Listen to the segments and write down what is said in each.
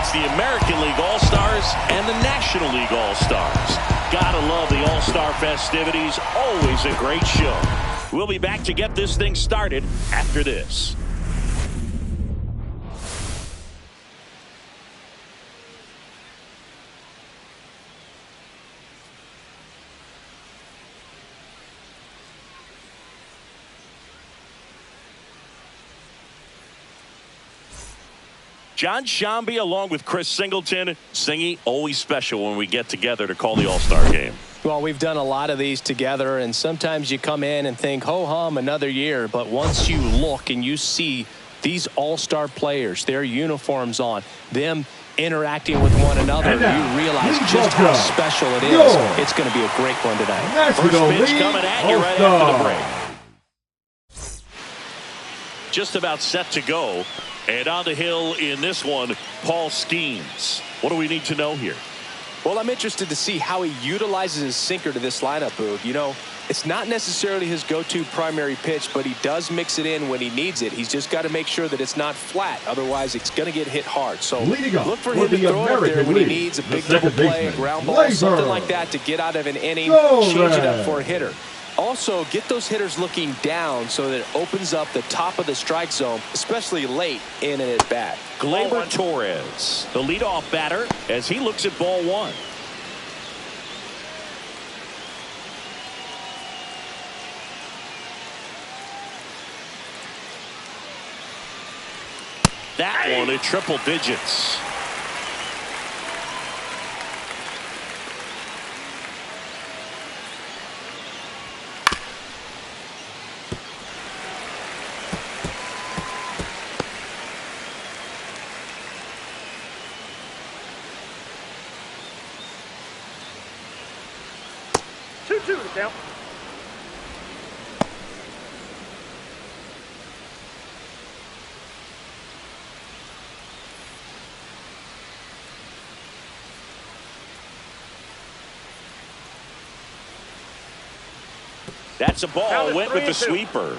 It's the American League All-Stars and the National League All-Stars. Gotta love the All-Star festivities. Always a great show. We'll be back to get this thing started after this. John Shambi along with Chris Singleton. Singy, always special when we get together to call the All-Star game. Well, we've done a lot of these together, and sometimes you come in and think, ho-hum, another year. But once you look and you see these All-Star players, their uniforms on, them interacting with one another, you realize just how special it is. It's going to be a great one tonight. First pitch coming at you right after the break. Just about set to go. And on the hill in this one, Paul Skeens. What do we need to know here? Well, I'm interested to see how he utilizes his sinker to this lineup, Boog. You know, it's not necessarily his go-to primary pitch, but he does mix it in when he needs it. He's just got to make sure that it's not flat. Otherwise, it's going to get hit hard. So look for him to throw it there when he needs a big double play, a ground ball, something like that to get out of an inning, change it up for a hitter. Also, get those hitters looking down so that it opens up the top of the strike zone, especially late in an at-bat. Gleyber Torres, the leadoff batter, as he looks at ball one. That one at triple digits. Count. That's a ball. Went with the sweeper.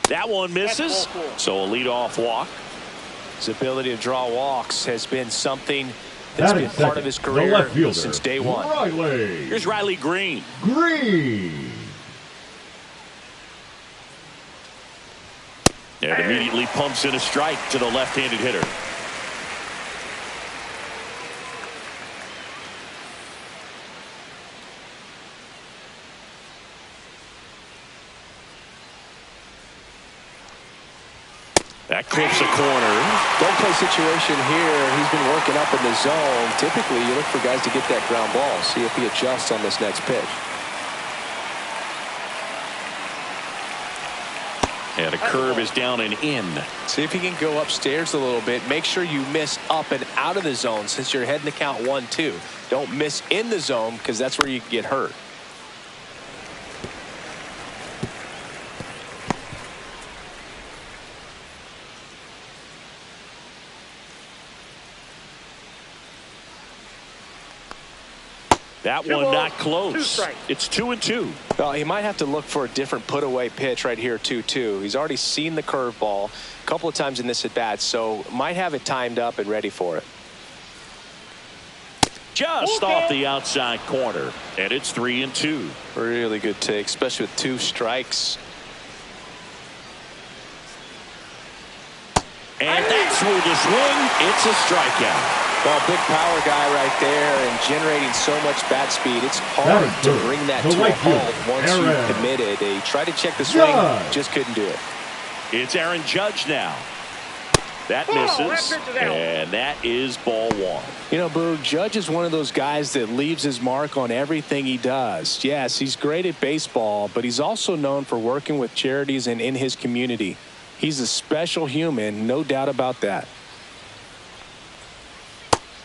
That one misses. So a leadoff walk. His ability to draw walks has been something that's been part of his career since day one. Here's Riley Green. And immediately pumps in a strike to the left-handed hitter. That clips a corner. Don't play situation here. He's been working up in the zone. Typically, you look for guys to get that ground ball. See if he adjusts on this next pitch. And a curve is down and in. See if he can go upstairs a little bit. Make sure you miss up and out of the zone since you're heading to count 1-2. Don't miss in the zone because that's where you can get hurt. That one not close. It's 2-2. Well, he might have to look for a different put-away pitch right here, 2-2. He's already seen the curveball a couple of times in this at-bat, so might have it timed up and ready for it. Just off the outside corner, and it's 3-2. Really good take, especially with 2 strikes. And that's through the swing. It's a strikeout. Well, big power guy right there and generating so much bat speed. It's hard to bring that to a halt once you've committed. They tried to check the swing, just couldn't do it. It's Aaron Judge now. That misses, and that is ball one. You know, Boog, Judge is one of those guys that leaves his mark on everything he does. Yes, he's great at baseball, but he's also known for working with charities and in his community. He's a special human, no doubt about that.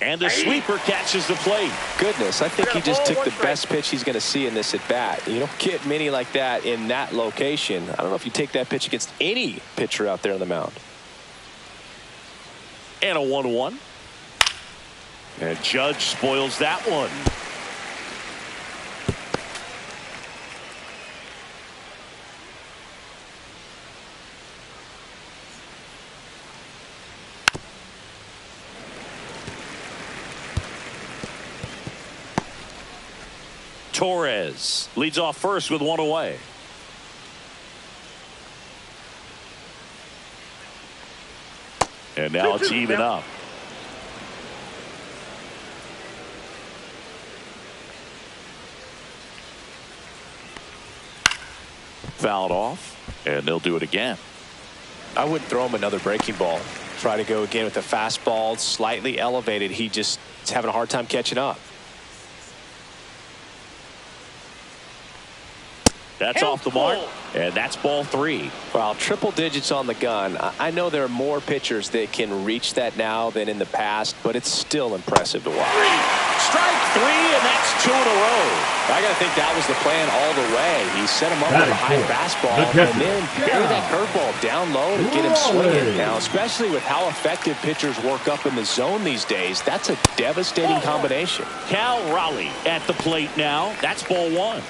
And the sweeper catches the plate. Goodness, I think he just took the best pitch he's going to see in this at-bat. You don't get many like that in that location. I don't know if you take that pitch against any pitcher out there on the mound. And a 1-1. And Judge spoils that one. Torres leads off first with one away. And now it's even up. Fouled off, and they'll do it again. I wouldn't throw him another breaking ball. Try to go again with the fastball, slightly elevated. He just is having a hard time catching up. That's off the mark, and that's ball 3. Well, triple digits on the gun. I know there are more pitchers that can reach that now than in the past, but it's still impressive to watch. Strike 3, and that's 2 in a row. I got to think that was the plan all the way. He set him up with a high fastball and then bury that curveball down low to get him swinging. Now, especially with how effective pitchers work up in the zone these days, that's a devastating combination. Cal Raleigh at the plate now. That's ball 1.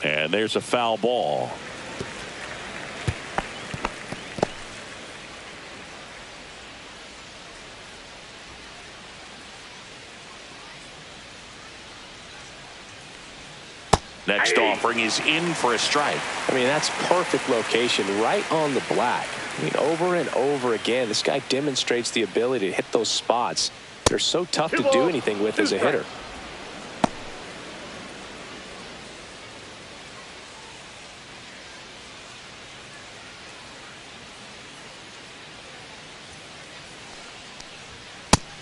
And there's a foul ball. Next offering is in for a strike. I mean, that's perfect location right on the black. I mean, over and over again, this guy demonstrates the ability to hit those spots. They're so tough to do anything with as a hitter.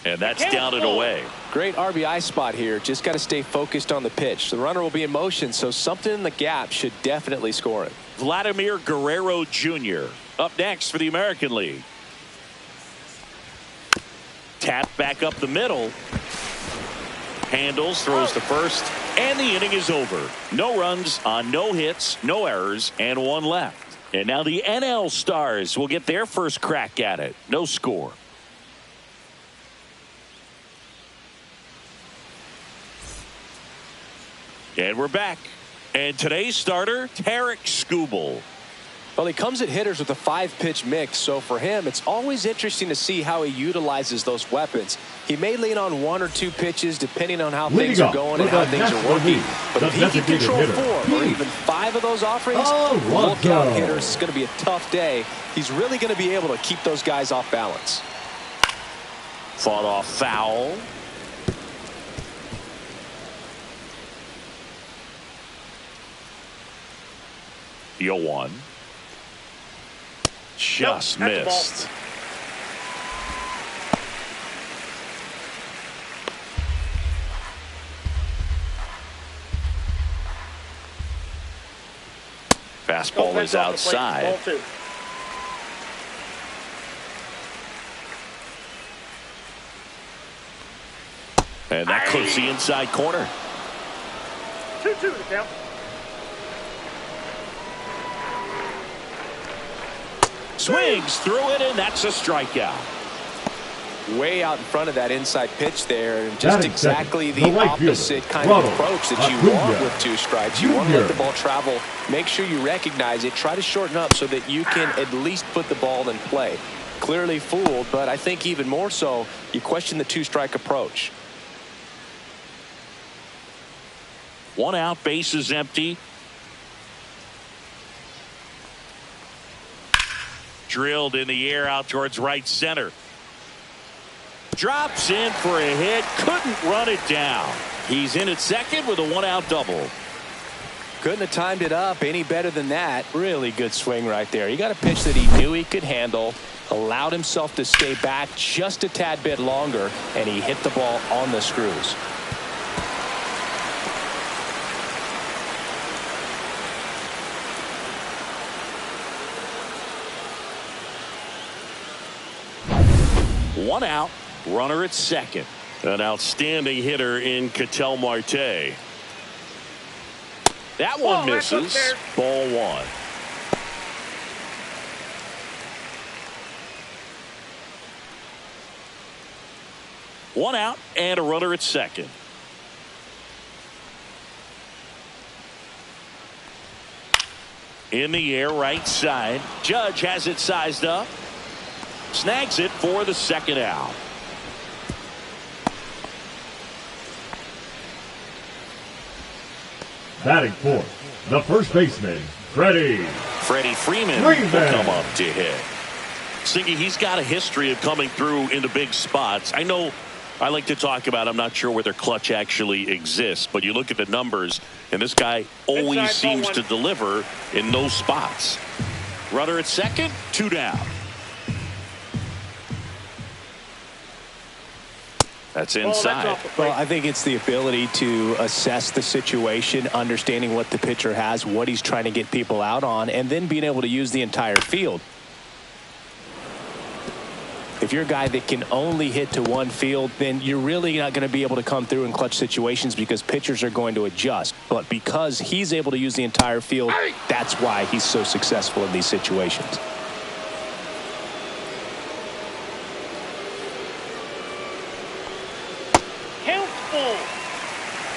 And that's down and away. Great RBI spot here. Just got to stay focused on the pitch. The runner will be in motion, so something in the gap should definitely score it. Vladimir Guerrero Jr. up next for the American League. Tap back up the middle. Handles, throws to first, and the inning is over. No runs on no hits, no errors, and 1 left. And now the NL Stars will get their first crack at it. No score. And we're back. And today's starter, Tarek Skubal. Well, he comes at hitters with a 5-pitch mix, so for him, it's always interesting to see how he utilizes those weapons. He may lean on 1 or 2 pitches depending on how things are going and how things are working. But if he can control 4 or even 5 of those offerings, look out, hitters. It's going to be a tough day. He's really going to be able to keep those guys off balance. Fought off foul. The 0-1. Just missed. Fastball is outside. And that clips the inside corner. 2-2 to count. Swings through it, and that's a strikeout. Way out in front of that inside pitch there, and just exactly the opposite kind of approach that you want with 2 strikes. You want to let the ball travel, make sure you recognize it, try to shorten up so that you can at least put the ball in play. Clearly fooled, but I think even more so, you question the 2-strike approach. 1 out, bases empty. Drilled in the air out towards right center. Drops in for a hit. Couldn't run it down. He's in at second with a 1-out double. Couldn't have timed it up any better than that. Really good swing right there. He got a pitch that he knew he could handle, allowed himself to stay back just a tad bit longer, and he hit the ball on the screws. One out, runner at second. An outstanding hitter in Ketel Marte. That one misses. Ball 1. One out and a runner at second. In the air, right side. Judge has it sized up. Snags it for the second out. Batting fourth, the first baseman, Freddie Freeman will come up to hit. Singy, he's got a history of coming through into big spots. I know I like to talk about, I'm not sure where their clutch actually exists, but you look at the numbers, and this guy always seems to deliver in those spots. Runner at second, 2 down. That's inside. Well, I think it's the ability to assess the situation, understanding what the pitcher has, what he's trying to get people out on, and then being able to use the entire field. If you're a guy that can only hit to one field, then you're really not going to be able to come through in clutch situations because pitchers are going to adjust. But because he's able to use the entire field, that's why he's so successful in these situations.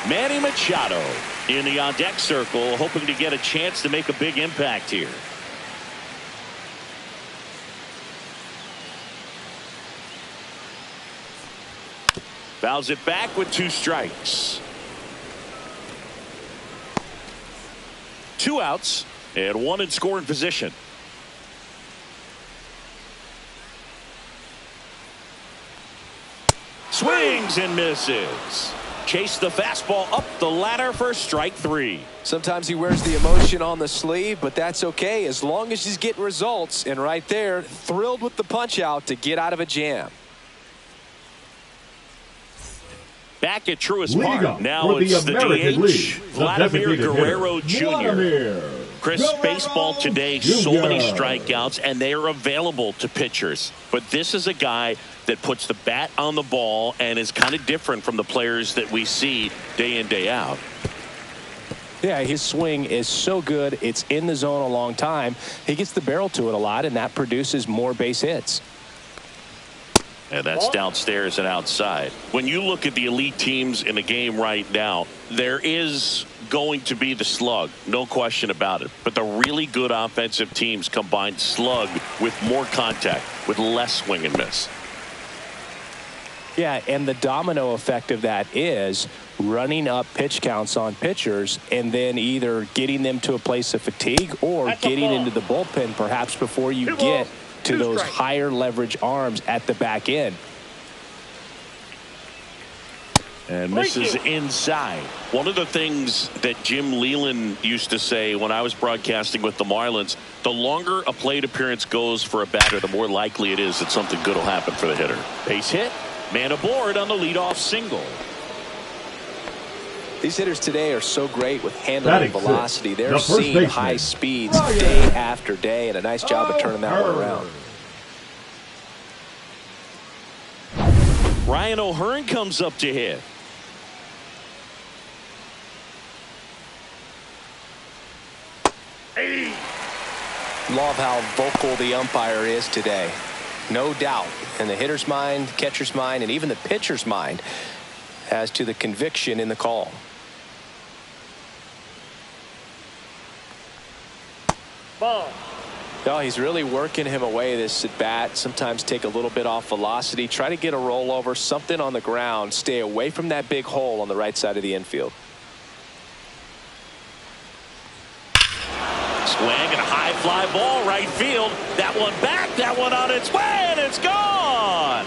Manny Machado in the on-deck circle, hoping to get a chance to make a big impact here. Fouls it back with 2 strikes. 2 outs and 1 in scoring position. Swings and misses. Chase the fastball up the ladder for strike 3. Sometimes he wears the emotion on the sleeve, but that's okay as long as he's getting results. And right there, thrilled with the punch out to get out of a jam. Back at Truist Park. Now it's the DH, Vladimir Guerrero Jr. Chris, baseball today, so many strikeouts, and they are available to pitchers. But this is a guy that puts the bat on the ball and is kind of different from the players that we see day in, day out. Yeah, his swing is so good. It's in the zone a long time. He gets the barrel to it a lot, and that produces more base hits. And that's downstairs and outside. When you look at the elite teams in the game right now, there is going to be the slug, no question about it. But the really good offensive teams combine slug with more contact, with less swing and miss. Yeah, and the domino effect of that is running up pitch counts on pitchers and then either getting them to a place of fatigue or getting into the bullpen perhaps before you get to those higher leverage arms at the back end. And misses inside. One of the things that Jim Leland used to say when I was broadcasting with the Marlins, the longer a plate appearance goes for a batter, the more likely it is that something good will happen for the hitter. Base hit, man aboard on the leadoff single. These hitters today are so great with handling velocity. They're seeing high speeds Oh, yeah, day after day, and a nice job of turning that one around. Ryan O'Hearn comes up to hit. Love how vocal the umpire is today. No doubt in the hitter's mind, catcher's mind, and even the pitcher's mind as to the conviction in the call. Ball. Oh, he's really working him away this at bat. Sometimes take a little bit off velocity. Try to get a rollover, something on the ground. Stay away from that big hole on the right side of the infield. Swing and a high fly ball right field. That one back, that one on its way, and it's gone.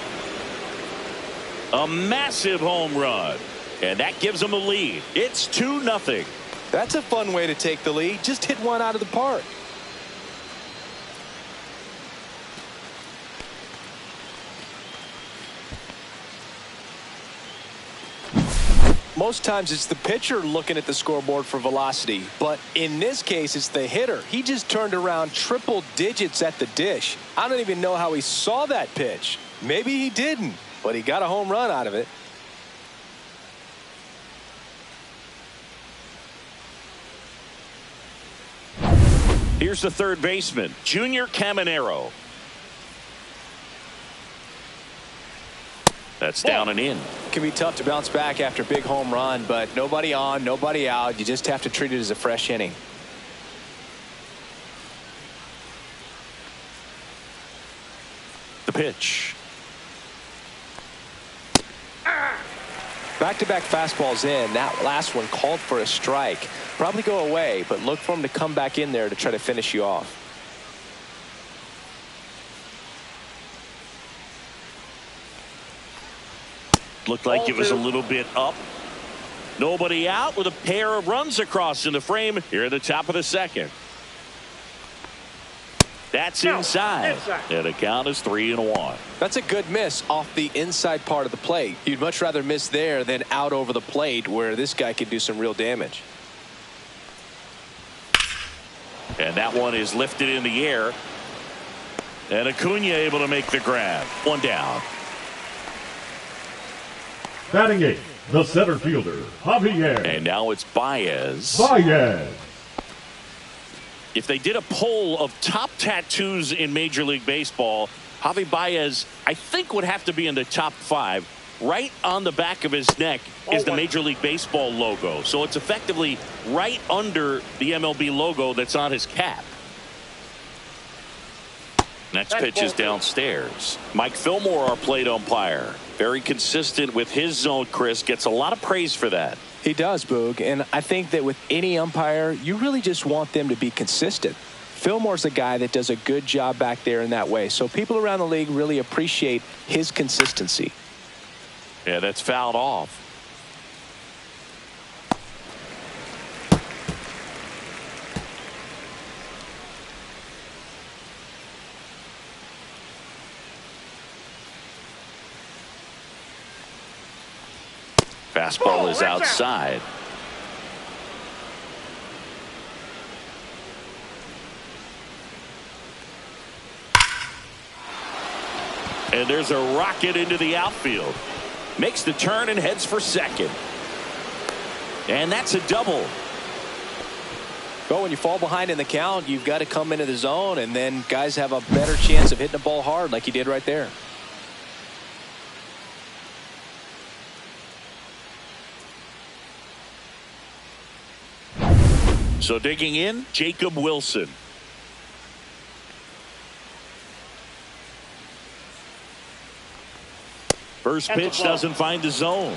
A massive home run, and that gives them a lead. It's 2-0. That's a fun way to take the lead. Just hit one out of the park. Most times it's the pitcher looking at the scoreboard for velocity, but in this case it's the hitter. He just turned around triple digits at the dish. I don't even know how he saw that pitch. Maybe he didn't, but he got a home run out of it. Here's the third baseman, Junior Caminero. That's down and in. It can be tough to bounce back after a big home run, but nobody on, nobody out. You just have to treat it as a fresh inning. the pitch. Back-to-back fastballs in. That last one called for a strike. Probably go away, but look for him to come back in there to try to finish you off. Looked like it was a little bit up. Nobody out with a pair of runs across in the frame here at the top of the second. That's inside. And the count is 3-1. That's a good miss off the inside part of the plate. You'd much rather miss there than out over the plate where this guy could do some real damage. And that one is lifted in the air. And Acuna able to make the grab. One down. Batting 8th, the center fielder, Javier. And now it's Baez. If they did a poll of top tattoos in Major League Baseball, Javi Baez, I think, would have to be in the top 5. Right on the back of his neck is the Major League Baseball logo. So it's effectively right under the MLB logo that's on his cap. Next pitch is downstairs. Mike Fillmore, our plate umpire. Very consistent with his zone, Chris. Gets a lot of praise for that. He does, Boog, and I think that with any umpire, you really just want them to be consistent. Fillmore's a guy that does a good job back there in that way, so people around the league really appreciate his consistency. Yeah, that's fouled off. Fastball is outside. And there's a rocket into the outfield. Makes the turn and heads for second. And that's a double. Well, when you fall behind in the count, you've got to come into the zone, and then guys have a better chance of hitting the ball hard like he did right there. So digging in, Jacob Wilson. First pitch doesn't find the zone.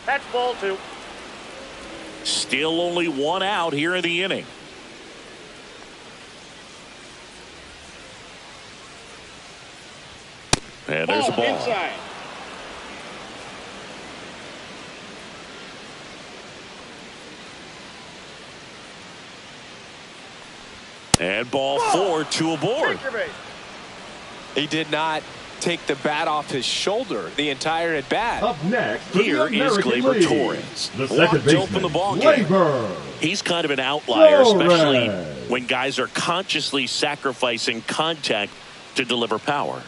That's ball 2. Still only one out here in the inning. And there's a ball. Inside. And ball 4, 2 aboard. He did not take the bat off his shoulder the entire at bat. Up next, Here is Gleyber Torres. The second baseman, the ball game. He's kind of an outlier, especially when guys are consciously sacrificing contact to deliver power.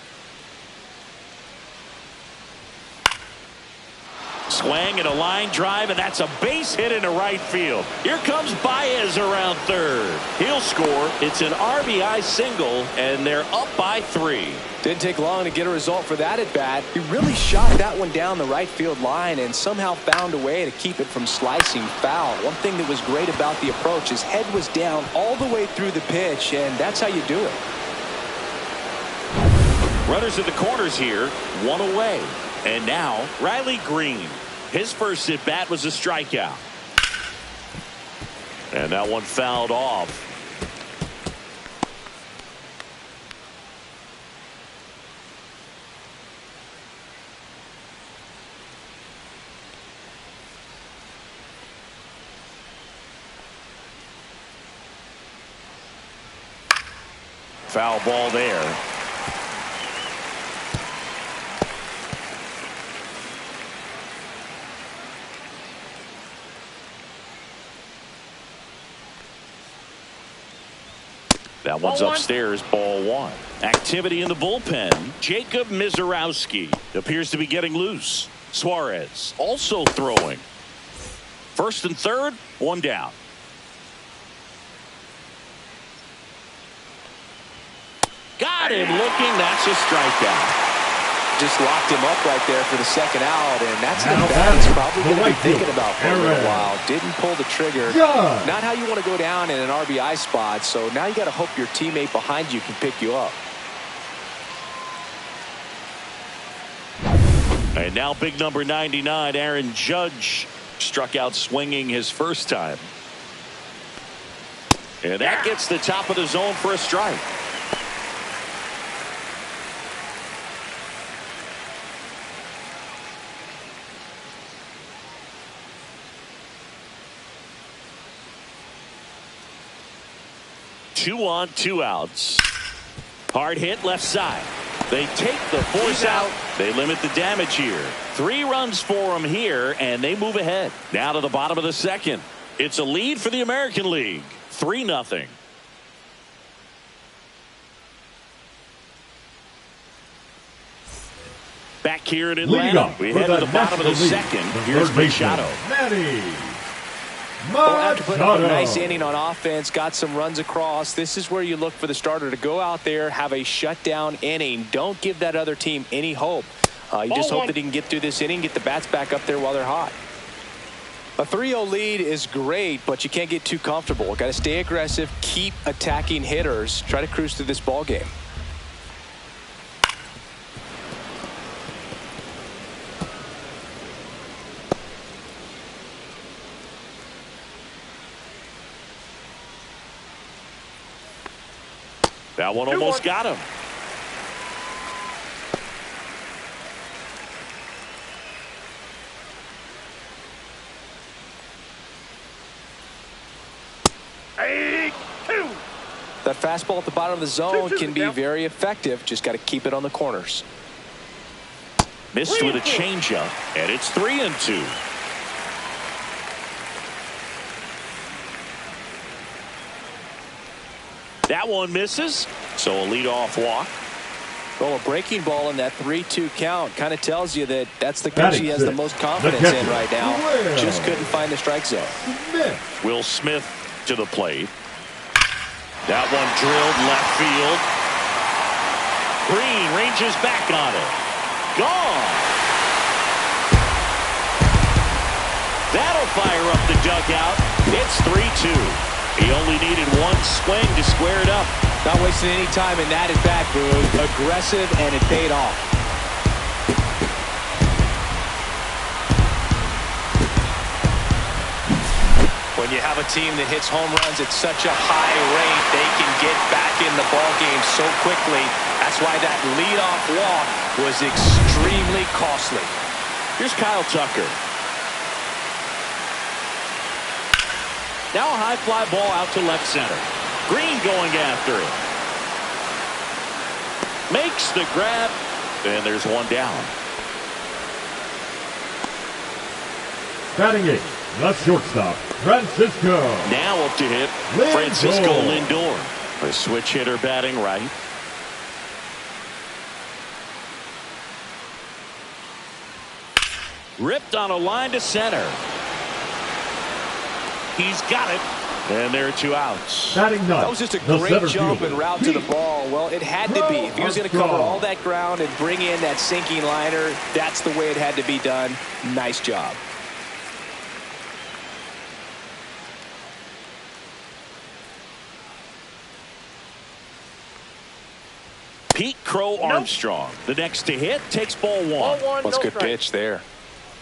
Swing and a line drive, and that's a base hit into right field. Here comes Baez around third. He'll score. It's an RBI single, and they're up by 3. Didn't take long to get a result for that at bat. He really shot that one down the right field line and somehow found a way to keep it from slicing foul. One thing that was great about the approach, his head was down all the way through the pitch, and that's how you do it. Runners in the corners here, 1 away. And now Riley Green. His first at bat was a strikeout. And that one fouled off. Foul ball there. That one's upstairs, ball 1. Activity in the bullpen. Jacob Mizorowski appears to be getting loose. Suarez also throwing. First and third, 1 down. Got Got him looking. That's a strikeout. Just locked him up right there for the second out, and that's an at-bat he's probably going to be thinking about for a little while. Didn't pull the trigger. Not how you want to go down in an RBI spot, so now you got to hope your teammate behind you can pick you up. And now big number 99, Aaron Judge, struck out swinging his first time. And that gets the top of the zone for a strike. Two on, two outs. Hard hit left side. They take the force out. They limit the damage here. 3 runs for them here, and they move ahead. Now to the bottom of the second. It's a lead for the American League. 3-0. Back here in Atlanta. We head to the bottom of the second. Here's Machado. Well, after putting up a nice inning on offense, got some runs across, this is where you look for the starter to go out there, have a shutdown inning. Don't give that other team any hope. You just hope that he can get through this inning, get the bats back up there while they're hot. A 3-0 lead is great, but you can't get too comfortable. Got to stay aggressive, keep attacking hitters, try to cruise through this ball game. That one almost got him. That fastball at the bottom of the zone can be very effective. Just got to keep it on the corners. Missed with a changeup, and it's 3-2. That one misses, so a leadoff walk. Well, a breaking ball in that 3-2 count kind of tells you that that's the pitch he has the most confidence in right now. Just couldn't find the strike zone. Will Smith to the plate. That one drilled left field. Green ranges back on it. Gone. That'll fire up the dugout. It's 3-2. He only needed one swing to square it up. Not wasting any time in that at-bat, Boog. Aggressive, and it paid off. When you have a team that hits home runs at such a high rate, they can get back in the ball game so quickly. That's why that leadoff walk was extremely costly. Here's Kyle Tucker. Now a high fly ball out to left center. Green going after it. Makes the grab, and there's one down. Batting eight, the shortstop, Francisco. Now up to hit, Francisco Lindor. A switch hitter batting right. Ripped on a line to center. He's got it. And there are 2 outs. That was just a great jump and route to the ball. Well, it had to be. If he was going to cover all that ground and bring in that sinking liner, that's the way it had to be done. Nice job. Pete Crow Armstrong, the next to hit, takes ball 1. That's a good pitch there.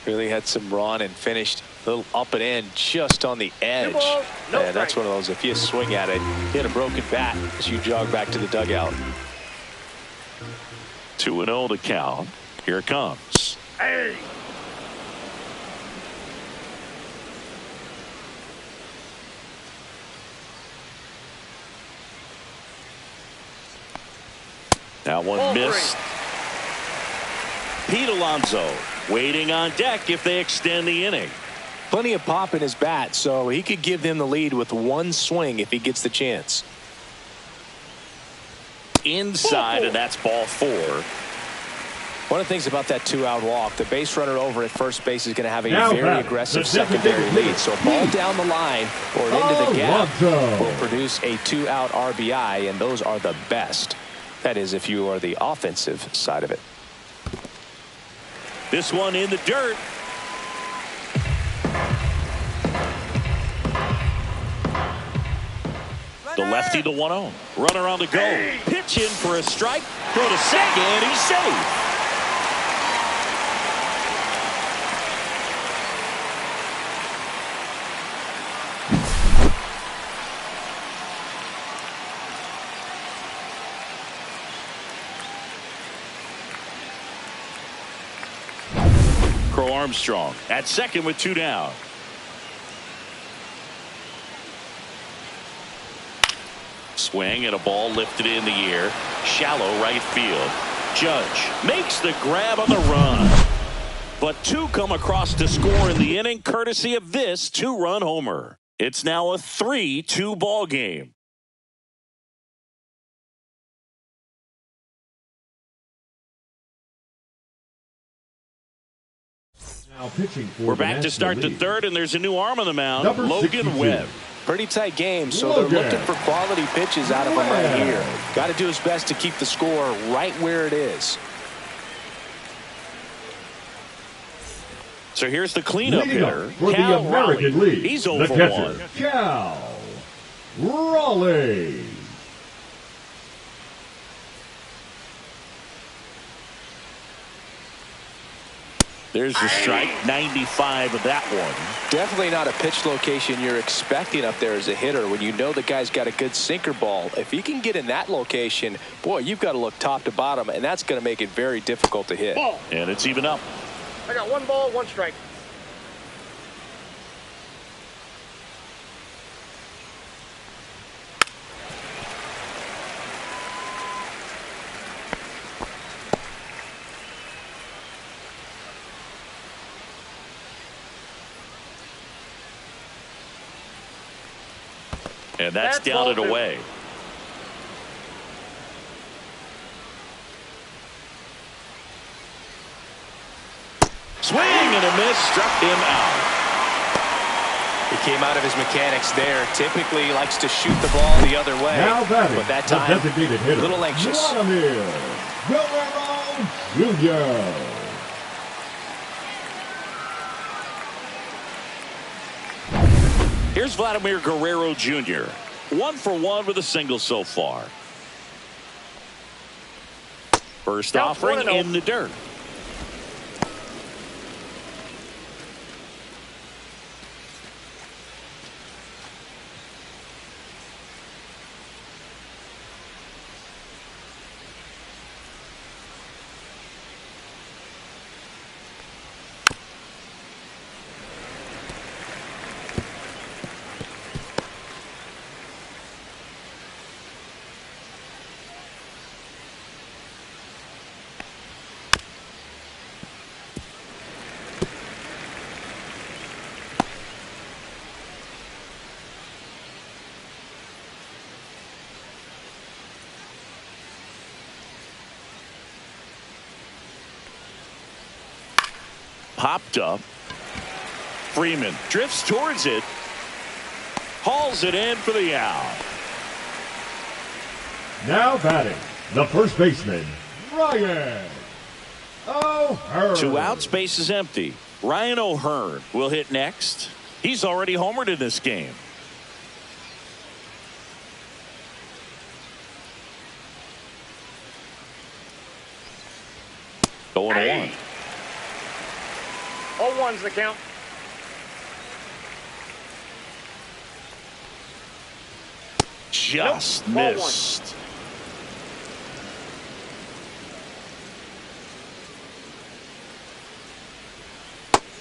Really had some run and finished a little up and in just on the edge. And that's one of those, if you swing at it, hit a broken bat as you jog back to the dugout. 2-0 the count. Here it comes. Hey. That one missed. Pete Alonso waiting on deck if they extend the inning. Plenty of pop in his bat, so he could give them the lead with one swing if he gets the chance. Inside, and that's ball 4. One of the things about that 2-out walk, the base runner over at first base is going to have a very aggressive secondary lead. So a ball down the line or into the gap will produce a 2-out RBI, and those are the best. That is, if you are the offensive side of it. This one in the dirt. The lefty, the 1-0. Runner on the go. Pitch in for a strike. Throw to second. He's safe. Armstrong at second with 2 down. Swing and a ball lifted in the air. Shallow right field. Judge makes the grab on the run. But 2 come across to score in the inning courtesy of this 2-run homer. It's now a 3-2 ball game. We're back to start the third, and there's a new arm on the mound, Logan Webb. Pretty tight game, so they're looking for quality pitches out of him right here. Got to do his best to keep the score right where it is. So here's the cleanup hitter, for the American League. He's the 0 for catcher, 1. Cal Raleigh. There's the strike, 95 of that one. Definitely not a pitch location you're expecting up there as a hitter when you know the guy's got a good sinker ball. If he can get in that location, boy, you've got to look top to bottom, and that's going to make it very difficult to hit. Ball. And it's even up. I got 1 ball, 1 strike. And that's down and away. Swing and a miss, struck him out. He came out of his mechanics there. Typically he likes to shoot the ball the other way. Now batting, but that time, the designated hitter, a little anxious. Jr. Here's Vladimir Guerrero Jr. 1 for 1 with a single so far. First offering in the dirt. Popped up. Freeman drifts towards it. Hauls it in for the out. Now batting, the first baseman, Ryan O'Hearn. 2 outs, base is empty. Ryan O'Hearn will hit next. He's already homered in this game. Going to 1. All 1's the count. Just nope. missed.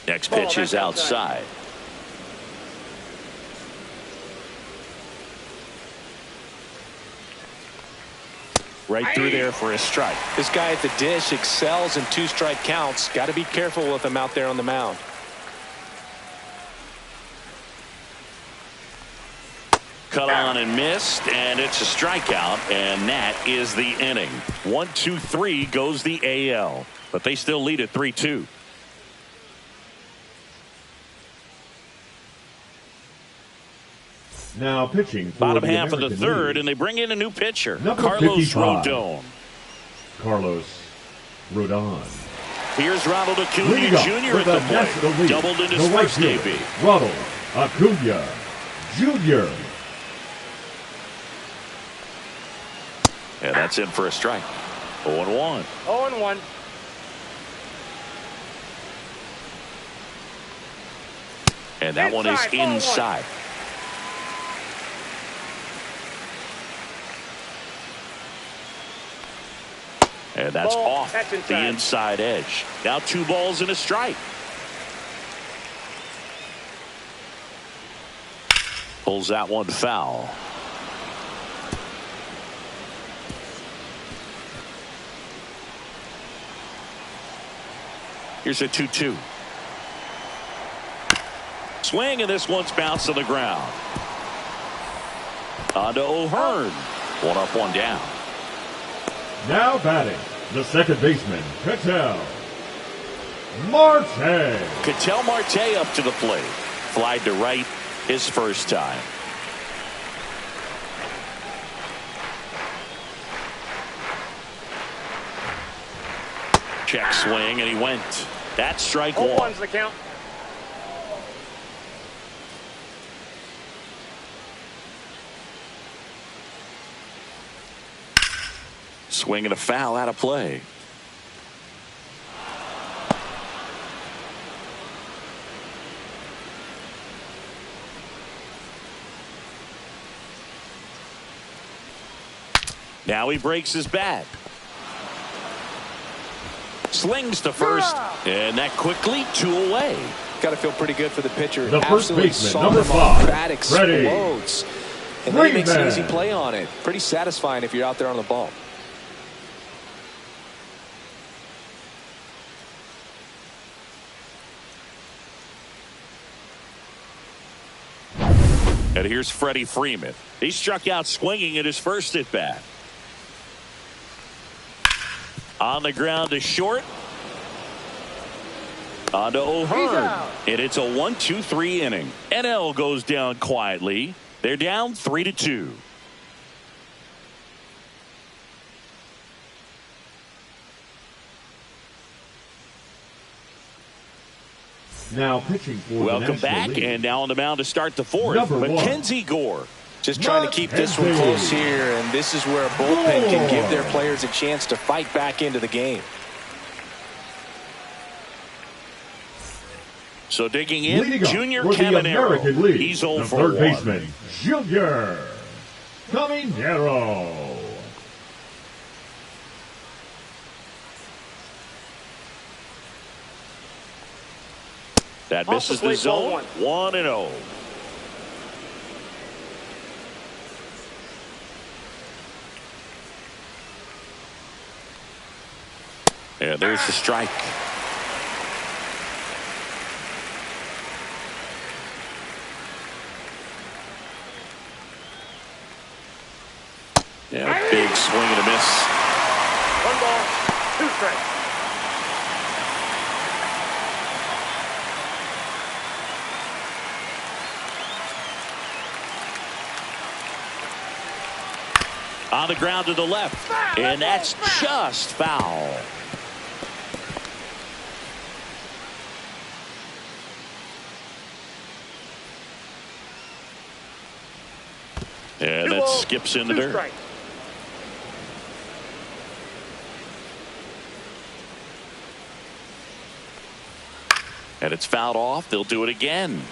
Next pitch is outside. Right through there for a strike. This guy at the dish excels in 2-strike counts. Got to be careful with him out there on the mound. Cut on and missed, and it's a strikeout, and that is the inning. 1-2-3 goes the AL, but they still lead at 3-2. Now pitching for Bottom the half of the American third, League, and they bring in a new pitcher, Number Carlos 55. Rodon. Carlos Rodon. Here's Ronald Acuna Leading up Jr. for at the the plate. National League, Doubled in the his right first fielder, debut. Ronald Acuna Jr. And that's in for a strike. 0-1. 0-1. And that one is inside. And that's Ball. off That's the inside. inside edge. Now 2 balls and a strike. Pulls that one foul. Here's a 2-2. Swing, and this one's bounced to the ground. On to O'Hearn. 1 up, 1 down. Now batting, the second baseman, Ketel Marte. Ketel Marte up to the plate. Flied to right his first time. Check swing, and he went. That's strike 1. 0-1's the count. Swing and a foul out of play. Now he breaks his bat. Slings to first, and that quickly 2 away. Got to feel pretty good for the pitcher. The first Absolutely baseman, saw number him off. 5, Bat explodes. And then he makes an Freeman. easy play on it. Pretty satisfying if you're out there on the ball. And here's Freddie Freeman. He struck out swinging at his first at bat. On the ground to short. On to O'Hearn. And it's a 1-2-3 inning. NL goes down quietly. They're down 3-2. Now pitching for the Welcome National back, League, and now on the mound to start the fourth. Number 1. Mackenzie Gore. Just trying to keep this one close here, and this is where a bullpen can give their players a chance to fight back into the game. So digging in, Leading up Junior for the American Caminero. League, He's 0 the for third 1. baseman, Junior Caminero. That Off misses the the plate, zone. ball 1-0. And there's the strike. Yeah, big swing and a miss. 1 ball, 2 strikes. On the ground to the left. And that's just foul. And that skips in the 2 dirt. strikes. And it's fouled off. They'll do it again.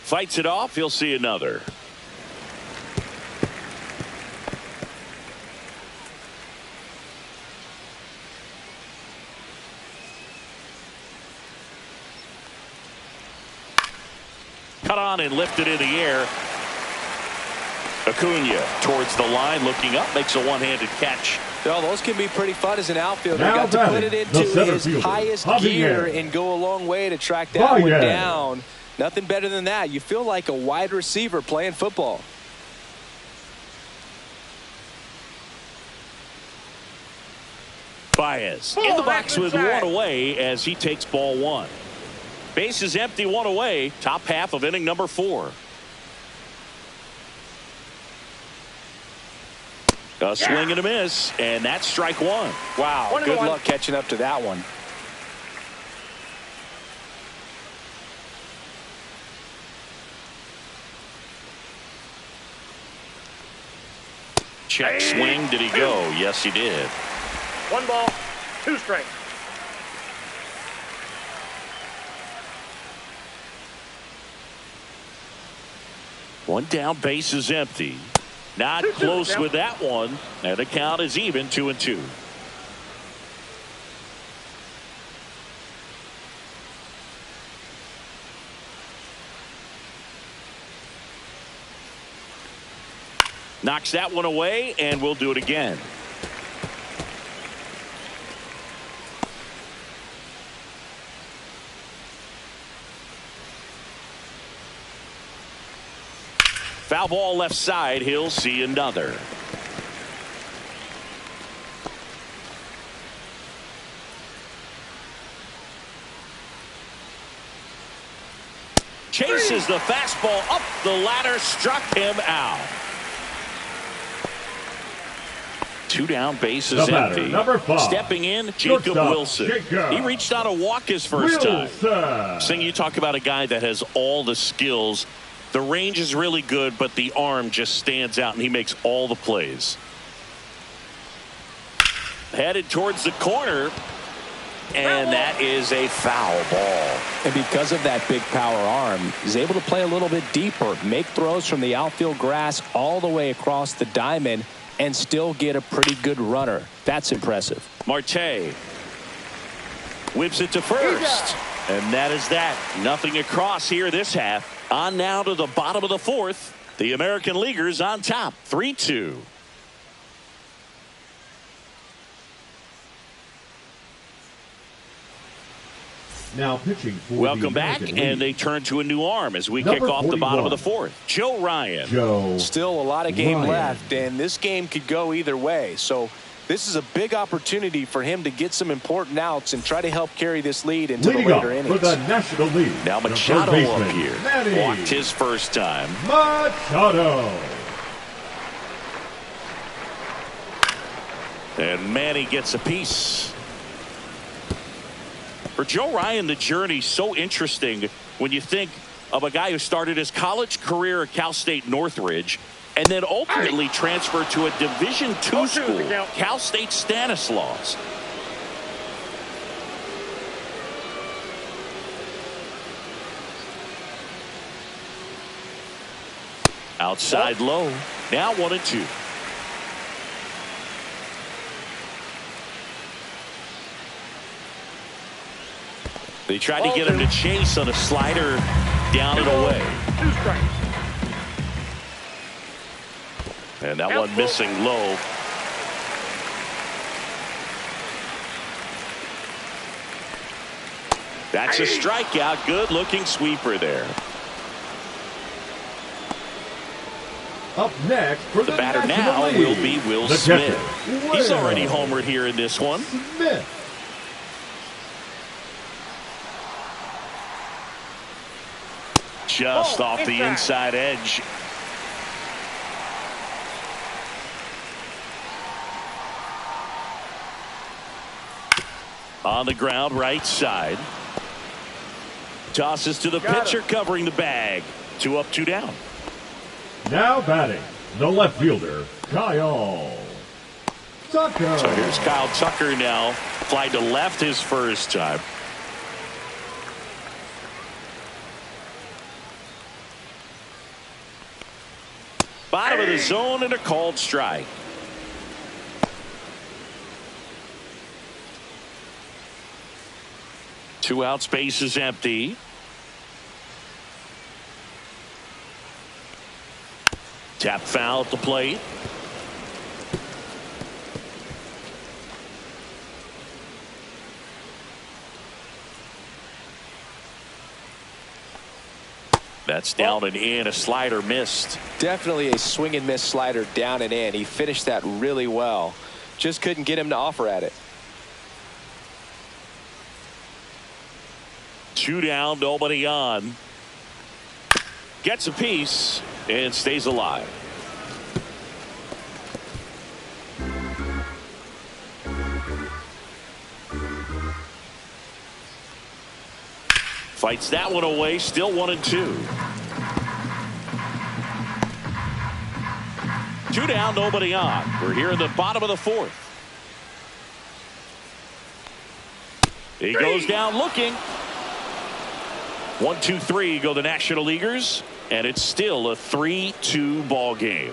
Fights it off. He'll see another. Cut on and lifted in the air. Acuna towards the line, looking up, makes a one-handed catch Well, those can be pretty fun as an outfielder. Now Got to put it into his fielder, highest Javier. gear and go a long way to track that one down. Nothing better than that. You feel like a wide receiver playing football. Baez in the box with one away as he takes ball one. Base is empty, one away. Top half of inning number 4. A swing and a miss, and that's strike one. Wow, good luck catching up to that one. Check swing. Did he go? Yes, he did. 1 ball, 2 strikes. One down, base is empty. Not close with that one, and the count is even, 2-2. Knocks that one away, and we'll do it again. Foul ball left side. He'll see another. Chases the fastball up the ladder, struck him out. 2 down, bases empty. Number 5. Stepping in, Jacob Wilson. He reached out a walk his first time. Sing, you talk about a guy that has all the skills. The range is really good, but the arm just stands out, and he makes all the plays. Headed towards the corner, and that is a foul ball. And because of that big power arm, he's able to play a little bit deeper, make throws from the outfield grass all the way across the diamond, and still get a pretty good runner. That's impressive. Marte whips it to first, and that is that. Nothing across here this half. On now to the bottom of the 4th. The American Leaguers on top, 3-2. Now pitching for Welcome back, and they turn to a new arm as we kick off 41. The bottom of the 4th. Joe Ryan. Still a lot of game left, and this game could go either way. So this is a big opportunity for him to get some important outs and try to help carry this lead into the later innings. For the National League. Now Machado up here. Walked his first time. Machado. And Manny gets a piece. For Joe Ryan, the journey so interesting when you think of a guy who started his college career at Cal State Northridge and then ultimately transferred to a Division II school, Cal State Stanislaus. Outside low. Now 1-2. They tried to get him to chase on a slider down and away. 2 strikes. And that one missing low. That's a strikeout. Good looking sweeper there. Up next for the batter now will be Will Smith. He's already homered here in this one. Smith. Just off the inside edge. On the ground, right side. Tosses to the pitcher, covering the bag. 2 up, 2 down. Now batting, the left fielder, Kyle Tucker. So here's Kyle Tucker now. Fly to left his first time. Bottom of the zone and a called strike. Two outs, base is empty. Tap foul at the plate. That's down and in. A slider missed. Definitely a swing and miss slider down and in. He finished that really well. Just couldn't get him to offer at it. 2 down, nobody on. Gets a piece and stays alive. Fights that one away. Still 1-2. 2 down, nobody on. We're here in the bottom of the 4th. He goes down looking. 1, 2, 3 go the National Leaguers, and it's still a 3-2 ball game.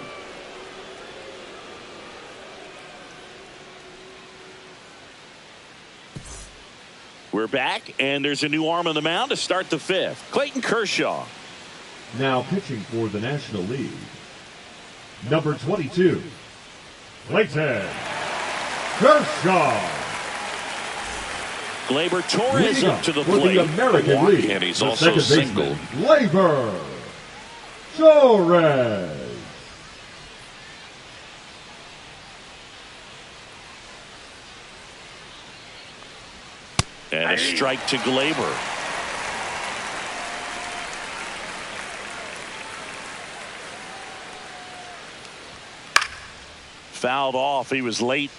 We're back, and there's a new arm on the mound to start the 5th. Clayton Kershaw. Now pitching for the National League, number 22, Clayton Kershaw. Gleyber Torres up to the for plate. the American League, And he's the also second single. baseman, Gleyber Torres. And a strike to Gleyber. Fouled off. He was late.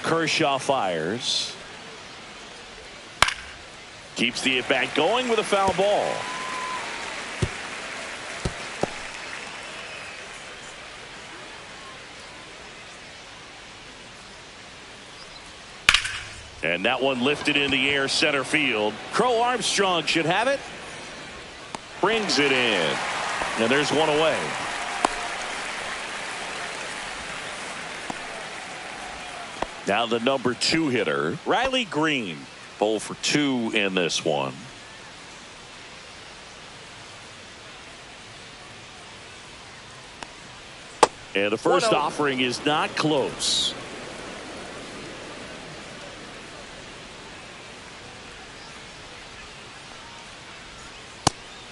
Kershaw fires. Keeps the at-bat going with a foul ball. And that one lifted in the air center field. Crow Armstrong should have it. Brings it in. And there's one away. Now the number 2 hitter, Riley Green. 0 for 2 in this one. And the first offering is not close.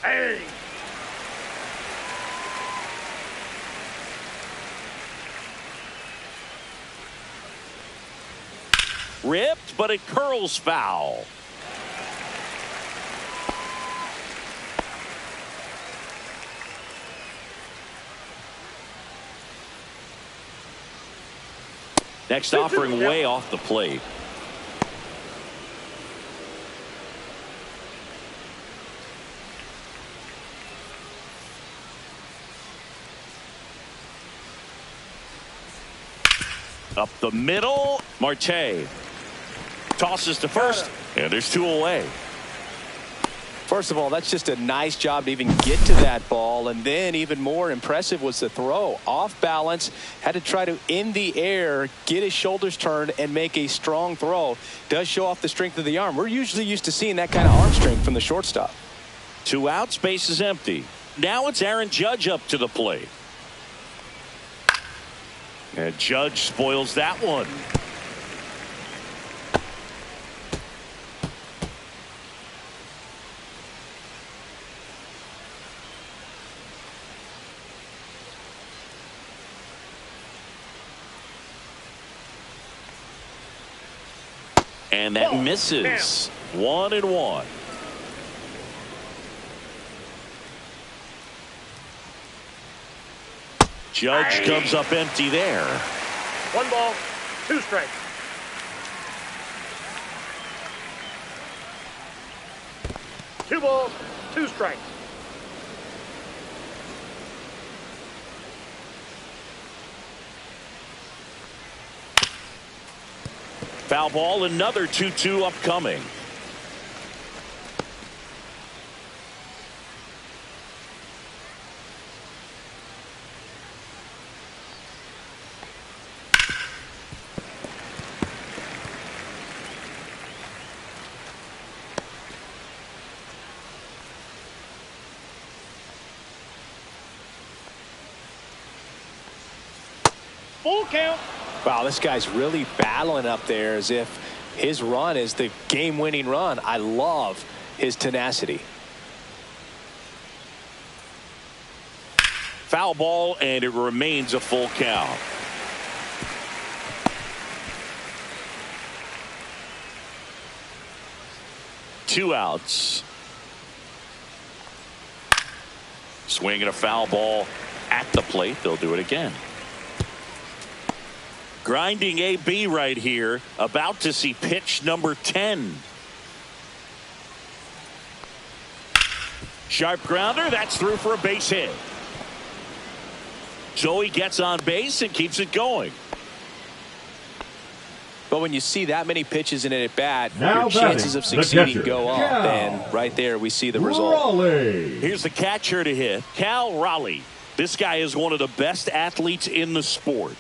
Hey. Ripped, but it curls foul. Next offering way off the plate. Up the middle, Marte tosses to first, and there's 2 away. First of all, that's just a nice job to even get to that ball, and then even more impressive was the throw. Off balance, had to try to in the air get his shoulders turned and make a strong throw. Does show off the strength of the arm. We're usually used to seeing that kind of arm strength from the shortstop. 2 outs, base is empty. Now it's Aaron Judge up to the plate. And Judge spoils that one. And that misses. 1-1. Judge comes up empty there. 1 ball, 2 strikes. Two balls, 2 strikes. Foul ball, another 2-2 upcoming. Full count. Wow, this guy's really battling up there as if his run is the game-winning run. I love his tenacity. Foul ball, and it remains a full count. Two outs. Swinging a foul ball at the plate. They'll do it again. Grinding AB right here. About to see pitch number 10. Sharp grounder. That's through for a base hit. So he gets on base and keeps it going. But when you see that many pitches in an at-bat, Now your chances of succeeding go up. Cal And right there, we see the result. Raleigh. Here's the catcher to hit, Cal Raleigh. This guy is one of the best athletes in the sport.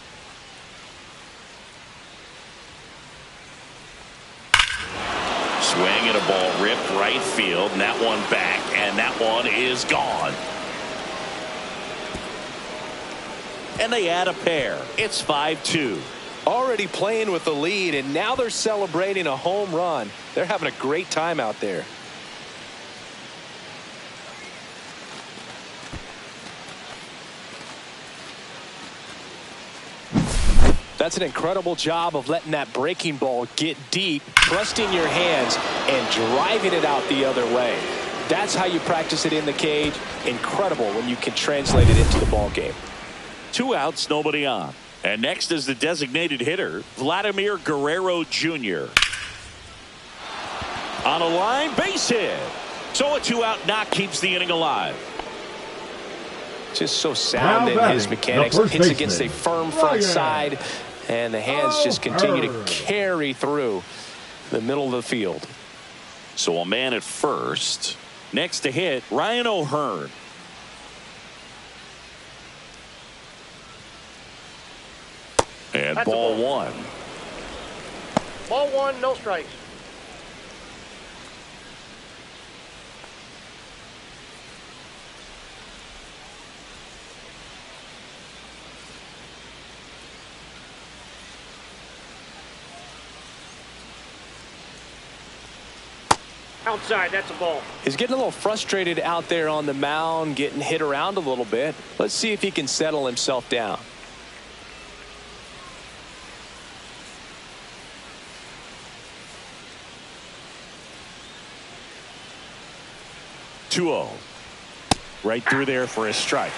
Swing and a ball ripped right field, and that one back, and that one is gone. And they add a pair. It's 5-2. Already playing with the lead, and now they're celebrating a home run. They're having a great time out there. That's an incredible job of letting that breaking ball get deep, trusting your hands, and driving it out the other way. That's how you practice it in the cage. Incredible when you can translate it into the ball game. 2 outs, nobody on. And next is the designated hitter, Vladimir Guerrero Jr. On a line, base hit. So a 2-out knock keeps the inning alive. Just so sound in his mechanics. Hits against a firm front side, and the hands just continue to carry through the middle of the field. So a man at first. Next to hit, Ryan O'Hearn. And That's ball a ball. 1. Ball 1, no strikes. Outside, that's a ball. He's getting a little frustrated out there on the mound, getting hit around a little bit. Let's see if he can settle himself down. Right through there for a strike.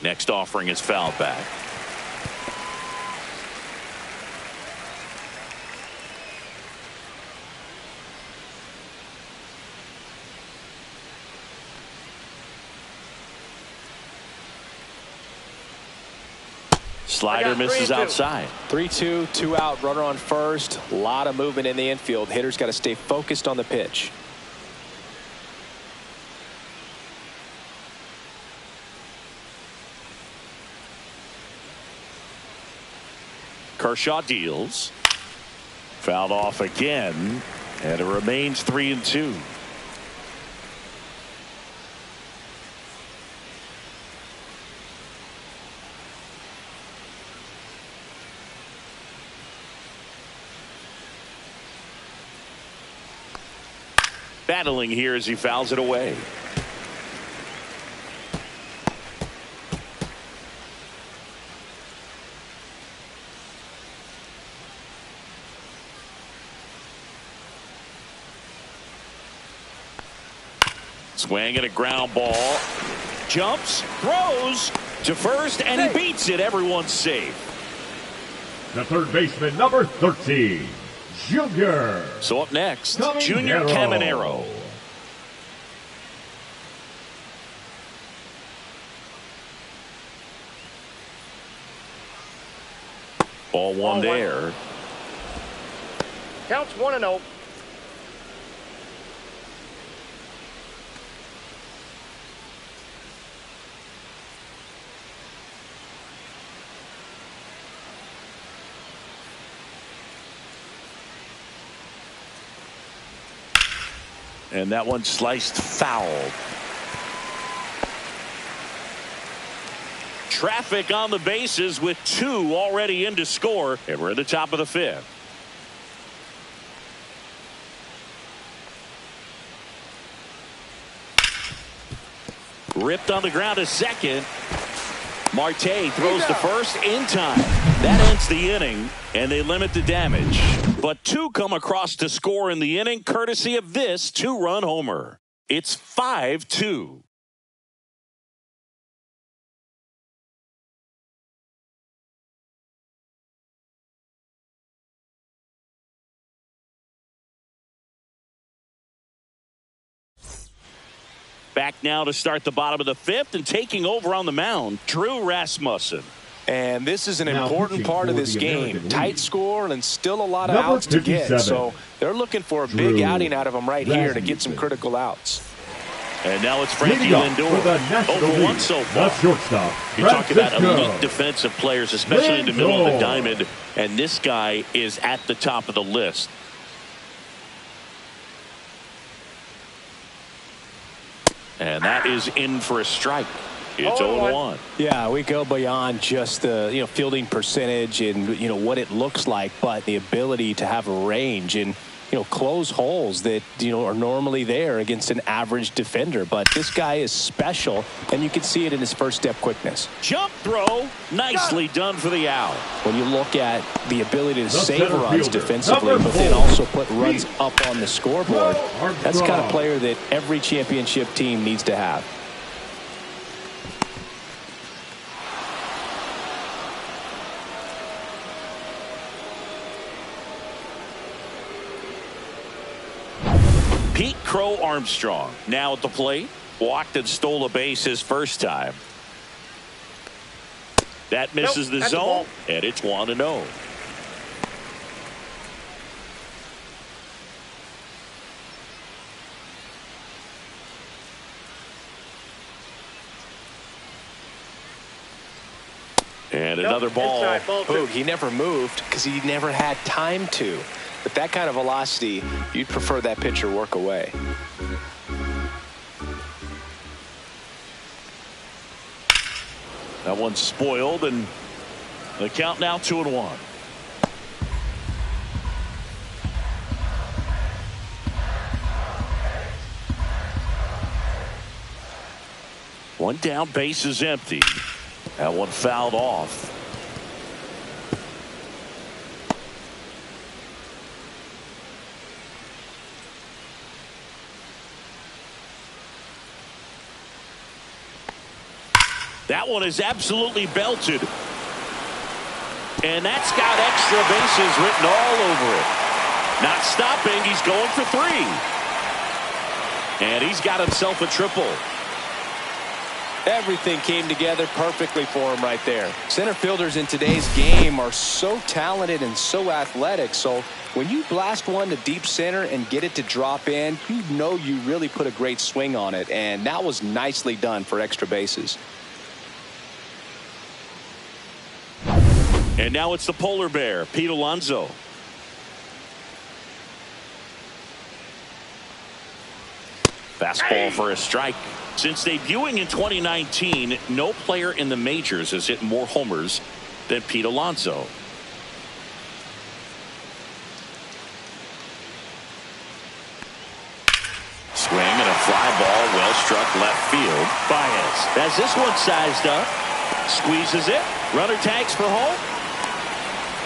Next offering is fouled back. Slider misses outside. 3-2, 2 out, runner on first. A lot of movement in the infield. Hitter's got to stay focused on the pitch. Kershaw deals. Fouled off again, and it remains 3-2. Battling here as he fouls it away. Swing and a ground ball. Jumps, throws to first, and he beats it. Everyone's safe. The third baseman, number 13, Junior. So up next, Junior Caminero. Ball one there. Counts 1-0. And that one sliced foul. Traffic on the bases with 2 already in to score. And we're at the top of the 5th. Ripped on the ground to second. Marte throws to first in time. That ends the inning, and they limit the damage. But 2 come across to score in the inning, courtesy of this 2-run homer. It's 5-2. Back now to start the bottom of the 5th, and taking over on the mound, Drew Rasmussen. And this is an Now important part of this game. Tight score and still a lot of Number outs to get. 57. So they're looking for a big outing out of him right here to get some critical outs. And now it's Frankie Leading off Lindor. for the National Over League, 1 so far. the shortstop, You talk about Francisco elite defensive players, especially in the middle of the Lindor. diamond. And this guy is at the top of the list. And that is in for a strike. It's 0-1. Yeah, we go beyond just the fielding percentage and what it looks like, but the ability to have a range and close holes that are normally there against an average defender. But this guy is special, and you can see it in his first step quickness. Jump throw, nicely done for the out. When you look at the ability to save center runs fielder, defensively, number but then 4, also put runs up on the scoreboard, Armstrong. that's the kind of player that every championship team needs to have. Pete Crow Armstrong now at the plate. Walked and stole a base his first time. That misses the that's a zone, ball. and it's 1-0. And another ball. Inside, ball 2. Boog, he never moved because he never had time to. With that kind of velocity, you'd prefer that pitcher work away. That one's spoiled, and the count now 2-1. One down, base is empty. That one fouled off. That one is absolutely belted. And that's got extra bases written all over it. Not stopping, he's going for 3. And he's got himself a triple. Everything came together perfectly for him right there. Center fielders in today's game are so talented and so athletic. So when you blast one to deep center and get it to drop in, you know you really put a great swing on it. And that was nicely done for extra bases. And now it's the polar bear, Pete Alonso. Fastball for a strike. Since debuting in 2019, no player in the majors has hit more homers than Pete Alonso. Swing and a fly ball, well struck left field. Baez has this one sized up. Squeezes it. Runner tags for home.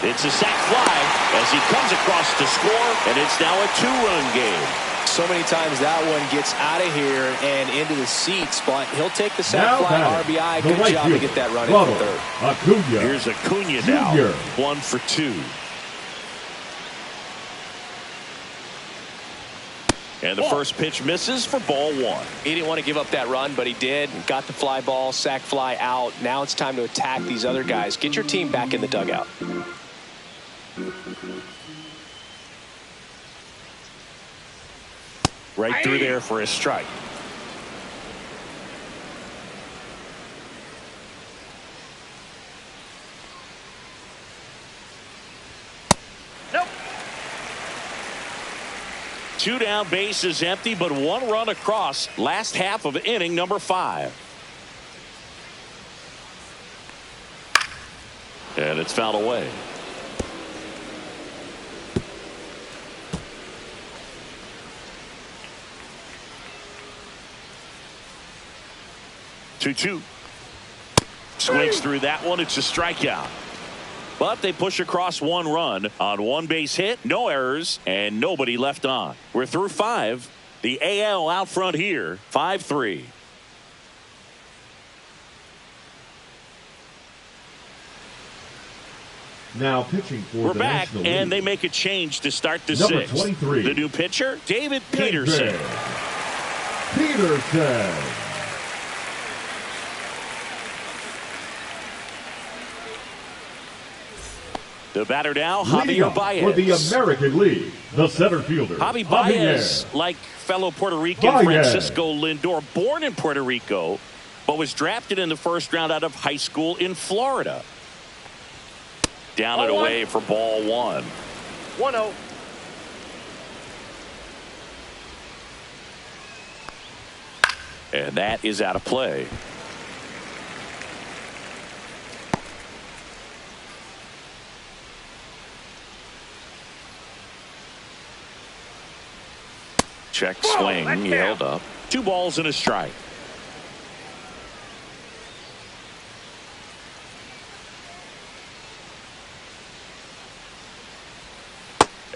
It's a sac fly as he comes across to score, and it's now a 2-run game. So many times that one gets out of here and into the seats, but he'll take the sac Now fly batting, RBI. the Good right job to fielder, get that run in Ronald for third. Acuna. Here's Acuna now, Junior. 1 for 2. And the first pitch misses for ball 1. He didn't want to give up that run, but he did. Got the fly ball, sac fly out. Now it's time to attack these other guys. Get your team back in the dugout. Right through there for a strike. 2 down, bases empty, but 1 run across last half of inning number 5. And it's fouled away. Two. Swings through that one. It's a strikeout. But they push across 1 run on 1 base hit, no errors, and nobody left on. We're through 5. The AL out front here, 5-3. Now pitching for We're the back, National and League. they make a change to start the Number 6th. 23. The new pitcher, David Peterson. Peterson. The batter now, Leading Javier up Baez. for the American League, the center fielder, Javi Baez, like fellow Puerto Rican Francisco Lindor, born in Puerto Rico, but was drafted in the 1st round out of high school in Florida. Down and away for ball 1. 1-0. And that is out of play. Check swing. He held up. 2 balls and a strike.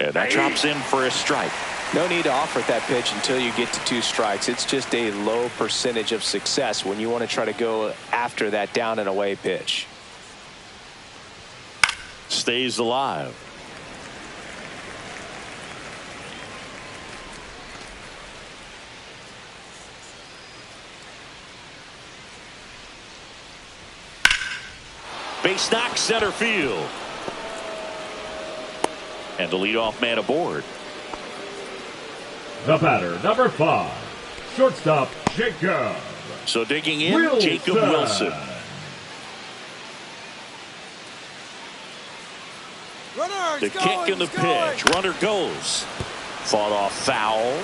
And that drops in for a strike. No need to offer that pitch until you get to 2 strikes. It's just a low percentage of success when you want to try to go after that down and away pitch. Stays alive. Base knock, center field. And the leadoff man aboard. The batter, number 5, shortstop Jacob. So digging in, Wilson. Jacob Wilson. The kick and the pitch. Runner goes. Fought off foul.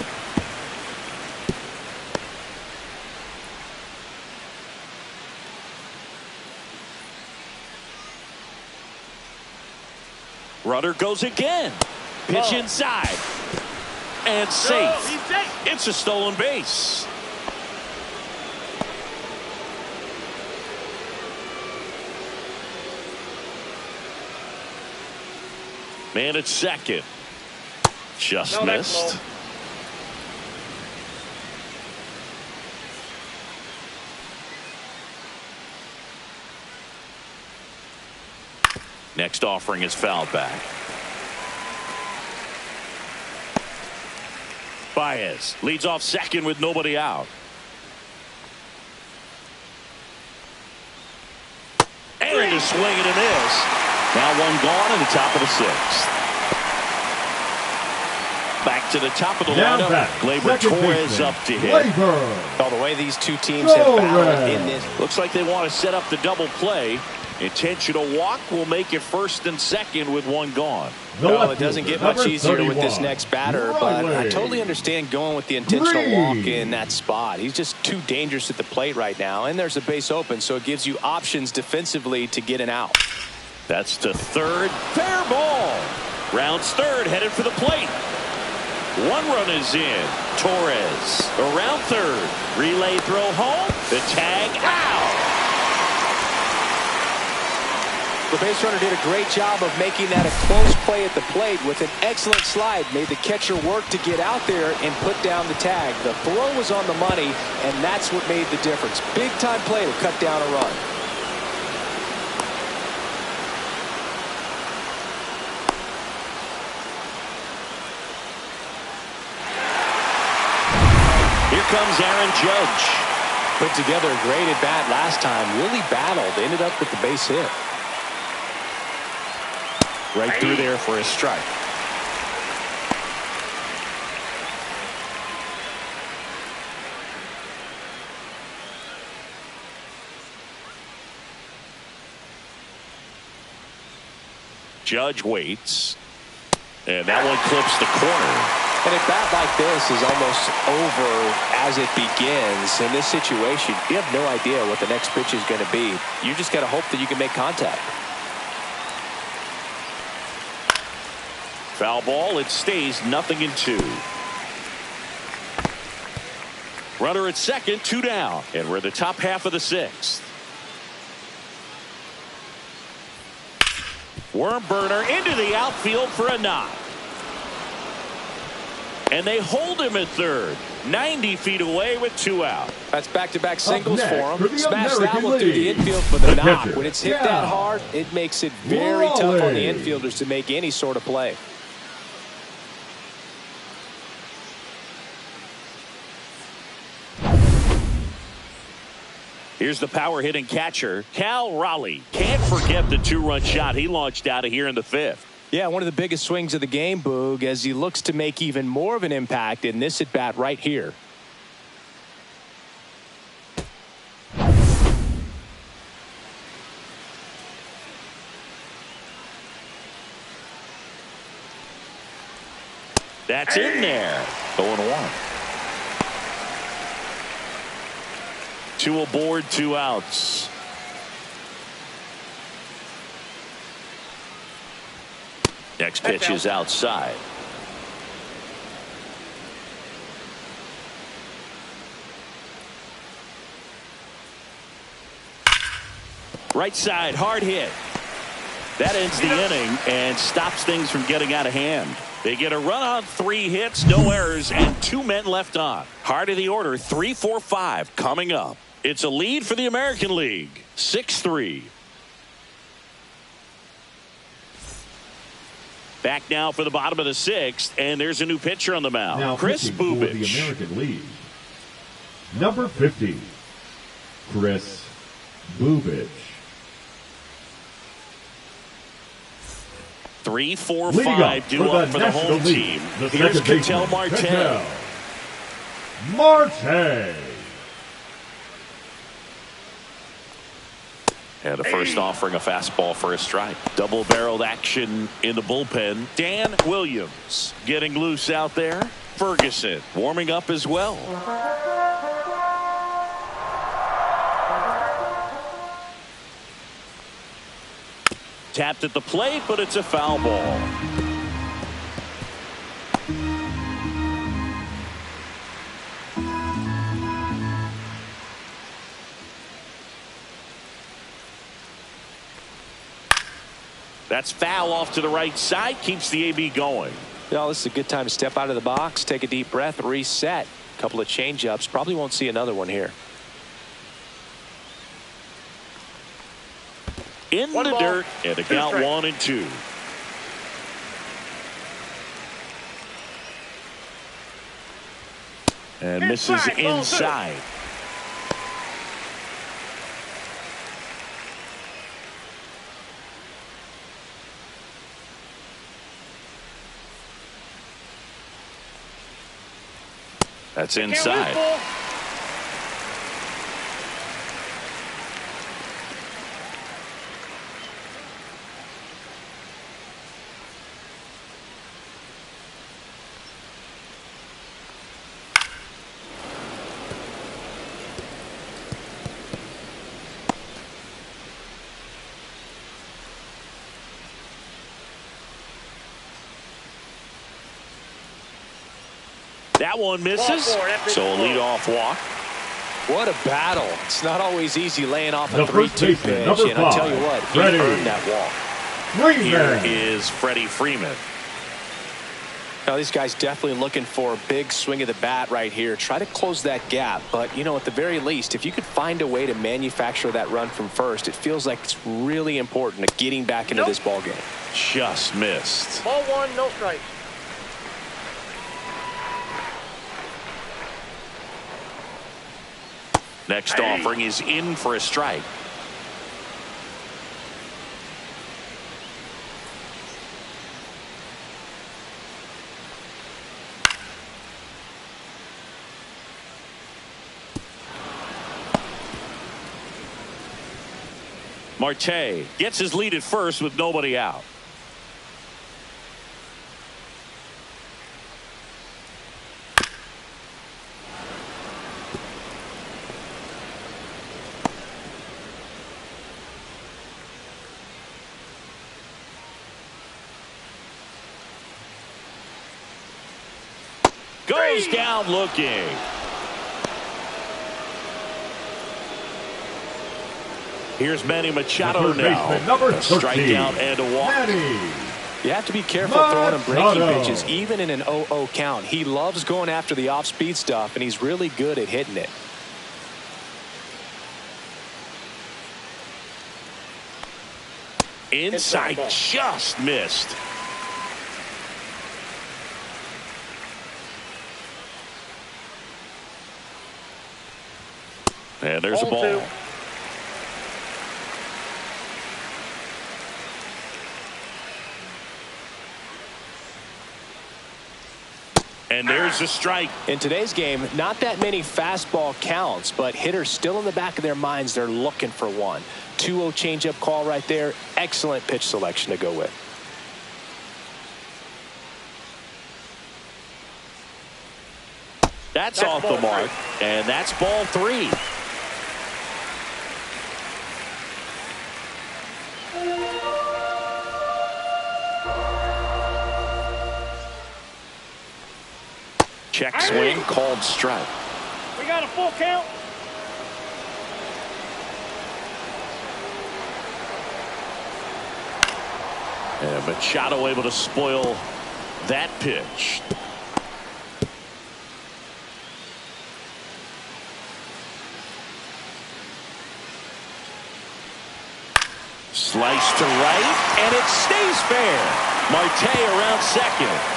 Runner goes again. Pitch inside. And safe. It's a stolen base. Man at second. Just missed. Next offering is fouled back. Baez leads off second with nobody out. And a swing and a miss. Now 1 gone in the top of the 6th. Back to the top of the lineup. Gleyber Torres up to hit. Well, the way these 2 teams have battled in this. Looks like they want to set up the double play. Intentional walk will make it 1st and 2nd with 1 gone. Well, it doesn't get much easier with this next batter, but I totally understand going with the intentional walk in that spot. He's just too dangerous at the plate right now, and there's a base open, so it gives you options defensively to get an out. That's to third. Fair ball. Rounds third, headed for the plate. 1 run is in. Torres around third. Relay throw home. The tag out. The base runner did a great job of making that a close play at the plate with an excellent slide. Made the catcher work to get out there and put down the tag. The throw was on the money, and that's what made the difference. Big time play to cut down a run. Here comes Aaron Judge. Put together a great at bat last time. Really battled. Ended up with the base hit. Right through there for a strike. Judge waits. And that one clips the corner. And a bat like this is almost over as it begins. In this situation, you have no idea what the next pitch is going to be. You just got to hope that you can make contact. Foul ball. It stays 0-2. Runner at second, 2 down. And we're the top half of the 6th. Worm burner into the outfield for a knock. And they hold him at third. 90 feet away with 2 out. That's back-to-back singles for him. The Smashed that one League. through the infield for the knock. Catcher. When it's hit that hard, it makes it very tough on the infielders to make any sort of play. Here's the power hitting catcher, Cal Raleigh. Can't forget the 2-run shot he launched out of here in the 5th. Yeah, one of the biggest swings of the game, Boog, as he looks to make even more of an impact in this at-bat right here. That's in there. 0-1. 2 aboard, 2 outs. Next pitch is outside. Right side, hard hit. That ends the inning and stops things from getting out of hand. They get a run on 3 hits, no errors, and 2 men left on. Heart of the order, 3-4-5 coming up. It's a lead for the American League, 6-3. Back now for the bottom of the 6th, and there's a new pitcher on the mound. Now Chris pitching Bubich. for the American League, number 50, Chris Bubich. 3-4-5 due up for the home team. Here's Ketel Marte. Marte. And a first offering a fastball for a strike. Double-barreled action in the bullpen. Dan Williams getting loose out there. Ferguson warming up as well. Tapped at the plate, but it's a foul ball. That's foul off to the right side. Keeps the AB going. This is a good time to step out of the box, take a deep breath, reset. A couple of change-ups. Probably won't see another one here. In the dirt, and a count 1-2. And misses inside. That's inside. That one misses, so a leadoff walk. What a battle. It's not always easy laying off a The first 3-2 baseman, pitch, number and I'll tell you 5, what, he Freddie earned that walk. Here Freeman. is Freddie Freeman. Now, these guys definitely looking for a big swing of the bat right here. Try to close that gap, but, at the very least, if you could find a way to manufacture that run from first, it feels like it's really important to getting back into this ball game. Just missed. Ball 1, no strikes. Next offering is in for a strike. Marte gets his lead at first with nobody out. Goes down looking. Here's Manny Machado now. Number a strikeout and a walk. Manny. You have to be careful throwing him breaking pitches, even in an 0-0 count. He loves going after the off-speed stuff, and he's really good at hitting it. Inside, just missed. And there's a ball. And there's a strike. In today's game, not that many fastball counts, but hitters still in the back of their minds, they're looking for one. 2-0 changeup call right there. Excellent pitch selection to go with. That's off the mark, and that's ball 3. Check swing, called strike. We got a full count. And Machado able to spoil that pitch. Slice to right, and it stays fair. Marte around second.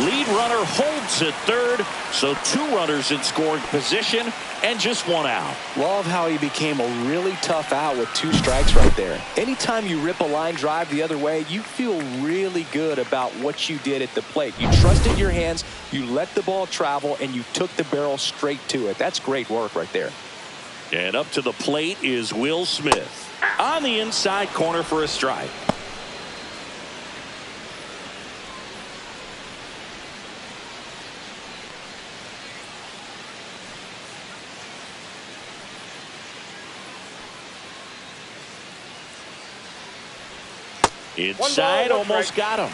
Lead runner holds at third, so 2 runners in scoring position and just 1 out. Love how he became a really tough out with 2 strikes right there. Anytime you rip a line drive the other way, you feel really good about what you did at the plate. You trusted your hands, you let the ball travel, and you took the barrel straight to it. That's great work right there. And up to the plate is Will Smith. On the inside corner for a strike. Inside, almost got him.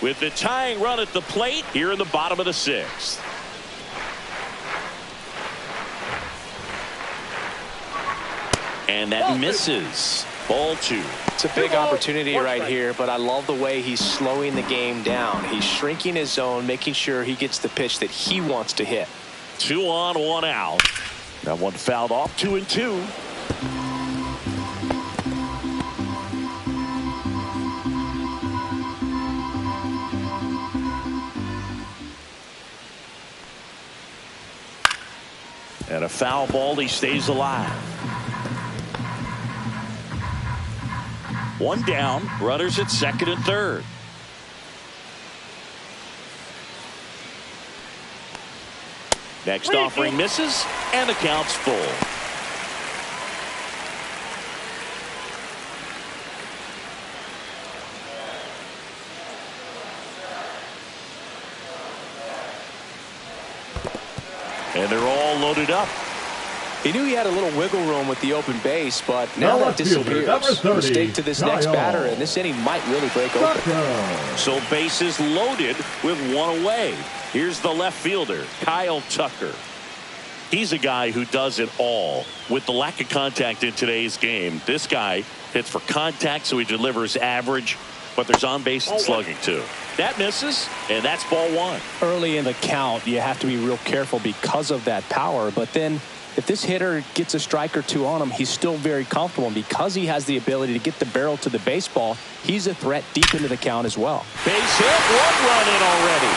With the tying run at the plate here in the bottom of the 6th. And that misses. Ball 2. It's a big opportunity right here, but I love the way he's slowing the game down. He's shrinking his zone, making sure he gets the pitch that he wants to hit. 2 on, 1 out. That one fouled off. 2-2. And a foul ball, he stays alive. 1 down, runners at second and third. Next offering misses, and the count's full. And they're all loaded up. He knew he had a little wiggle room with the open base, but now that disappears. Mistake to this next batter, and this inning might really break open. So bases loaded with 1 away. Here's the left fielder, Kyle Tucker. He's a guy who does it all. With the lack of contact in today's game, this guy hits for contact, so he delivers average, but there's on-base and slugging too. That misses, and that's ball 1. Early in the count, you have to be real careful because of that power, but then if this hitter gets a strike or 2 on him, he's still very comfortable. And because he has the ability to get the barrel to the baseball, he's a threat deep into the count as well. Base hit, 1 run in already.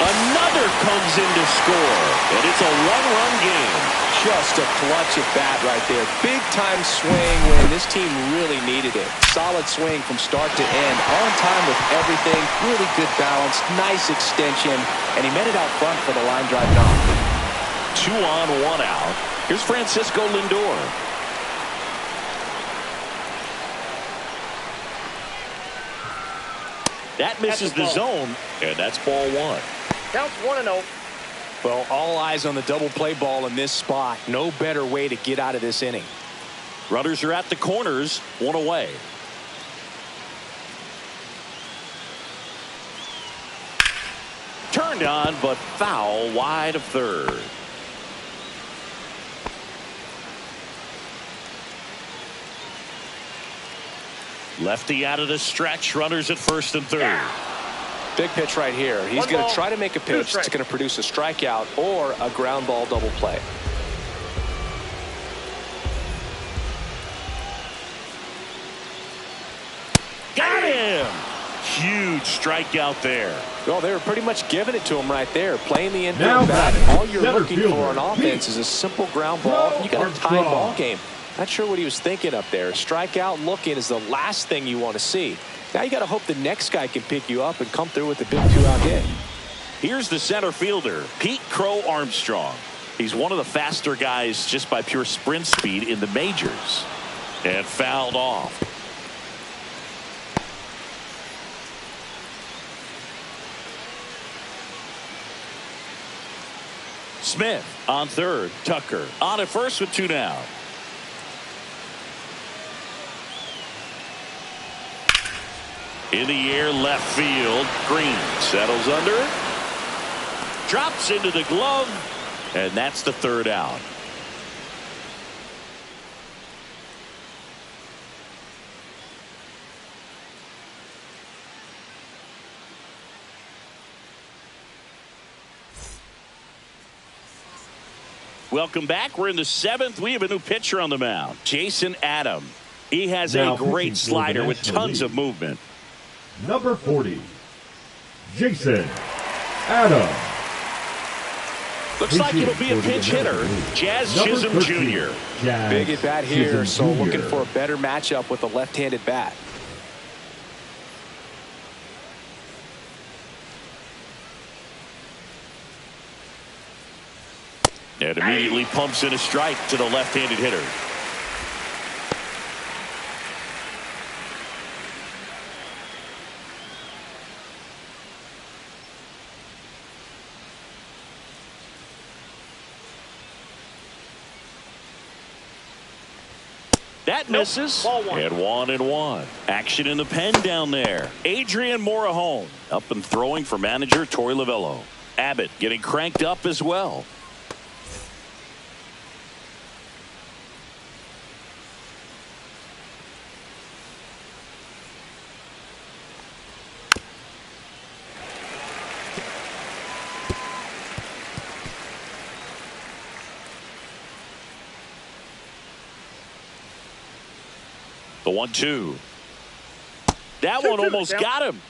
Another comes in to score, and it's a 1-run game. Just a clutch at bat right there. Big time swing when this team really needed it. Solid swing from start to end. On time with everything. Really good balance. Nice extension. And he met it out front for the line drive knock. 2 on, 1 out. Here's Francisco Lindor. That misses the zone, and that's ball 1. Counts 1-0. Well, all eyes on the double play ball in this spot. No better way to get out of this inning. Runners are at the corners, one away. Turned on, but foul wide of third. Lefty out of the stretch. Runners at first and third. Big pitch right here. He's going to try to make a pitch that's going to produce a strikeout or a ground ball double play. Got him! Huge strikeout there. Well, they were pretty much giving it to him right there. Playing the infield bat. All you're looking for on offense is a simple ground ball. You got a tied ball game. Not sure what he was thinking up there. Strikeout looking is the last thing you want to see. Now you got to hope the next guy can pick you up and come through with a big 2-out hit. Here's the center fielder, Pete Crow Armstrong. He's one of the faster guys just by pure sprint speed in the majors. And fouled off. Smith on third. Tucker on at first with 2 down. In the air, left field. Green settles under it. Drops into the glove. And that's the 3rd out. Welcome back. We're in the 7th. We have a new pitcher on the mound. Jason Adam. He has a great slider with tons of movement. Number 40, Jason Adam. Looks like it'll be a pinch hitter. Jazz Chisholm Jr. Big at bat here, so looking for a better matchup with a left-handed bat. And immediately pumps in a strike to the left-handed hitter. That misses. And 1-1. Action in the pen down there. Adrian Morahone up and throwing for manager Torey Lavello. Abbott getting cranked up as well. The 1-2. That one almost got him.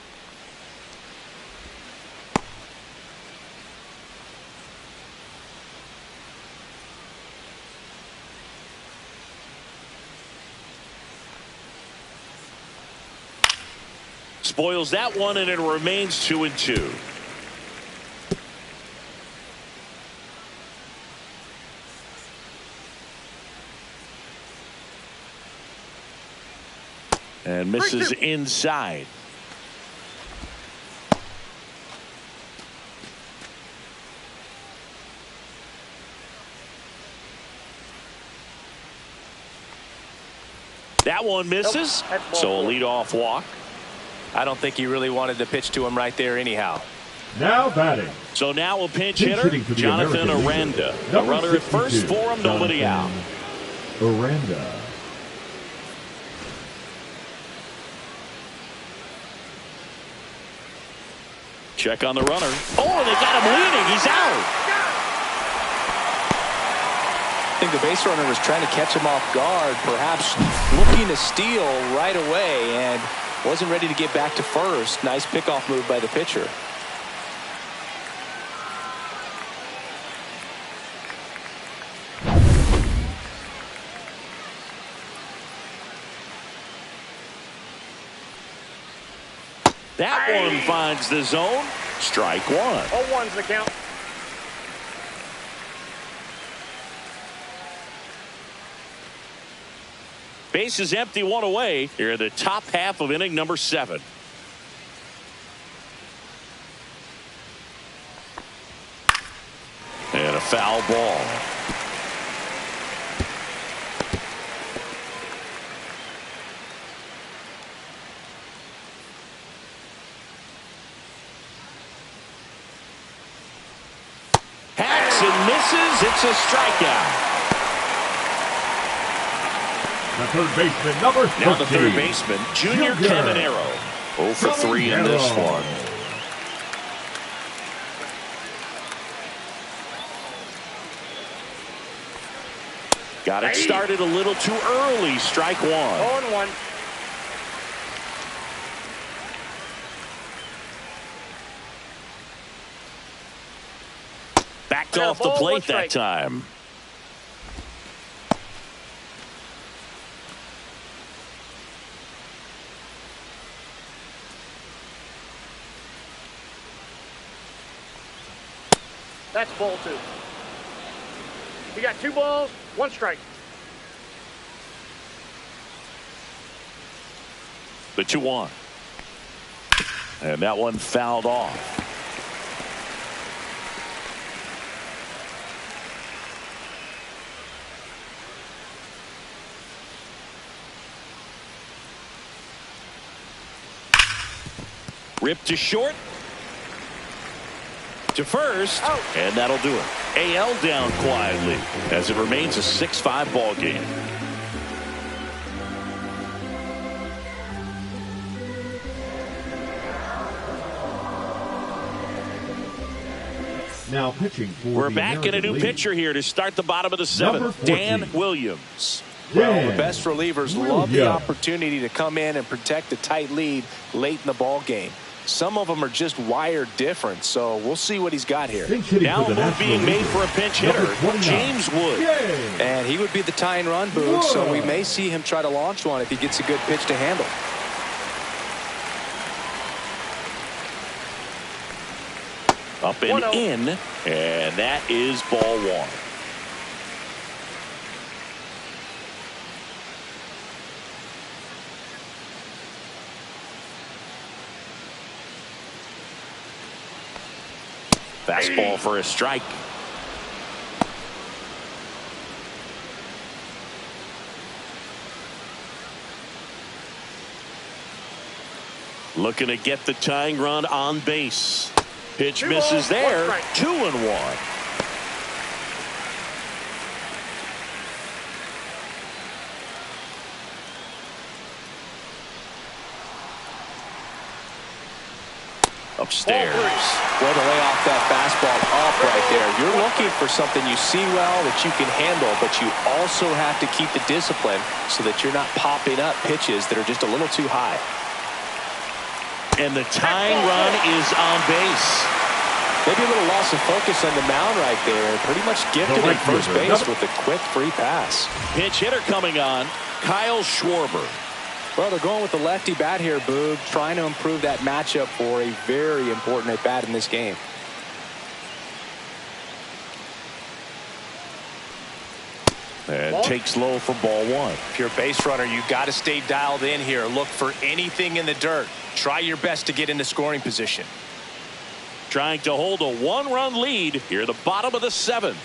Spoils that one, and it remains 2-2. And misses inside. That one misses. So a leadoff walk. I don't think he really wanted to pitch to him right there anyhow. Now batting. So now a pinch hitter, Jonathan Aranda. A runner at first for him, nobody out. Aranda. Check on the runner. Oh, they got him leaning. He's out. I think the base runner was trying to catch him off guard, perhaps looking to steal right away, and wasn't ready to get back to first. Nice pickoff move by the pitcher. That one finds the zone. Strike one. 0-1's the count. Base is empty, one away. Here in the top half of inning number 7. And a foul ball. and misses. It's a strikeout. The third baseman, number 13. Now the third baseman, Junior Caminero. 0 for 3 in this one. Got it started a little too early. Strike 1. 0-1. Backed off the plate that time. That's ball 2. You got 2 balls, 1 strike. The 2-1. And that one fouled off. Ripped to short. To first. Out. And that'll do it. AL down quietly as it remains a 6-5 ball game. Now pitching for We're the back in a new League. pitcher here to start the bottom of the 7th. Dan Williams. Well, the best relievers love the opportunity to come in and protect a tight lead late in the ball game. Some of them are just wired different, so we'll see what he's got here. Now a move being made for a pinch hitter, James Wood. And he would be the tying run, Boog, so we may see him try to launch one if he gets a good pitch to handle. Up and in, and that is ball 1. Fastball for a strike. Looking to get the tying run on base. Pitch misses there. 2-1. Upstairs. Way to lay off that fastball off right there. You're looking for something you see well that you can handle, but you also have to keep the discipline so that you're not popping up pitches that are just a little too high. And the tying run is on base. Maybe a little loss of focus on the mound right there. Pretty much gifted at first base with a quick free pass. Pinch hitter coming on, Kyle Schwarber. Well, they're going with the lefty bat here, Boog, trying to improve that matchup for a very important at bat in this game. And takes low for ball 1. If you're a base runner, you got to stay dialed in here. Look for anything in the dirt. Try your best to get into scoring position. Trying to hold a 1-run lead here at the bottom of the 7th.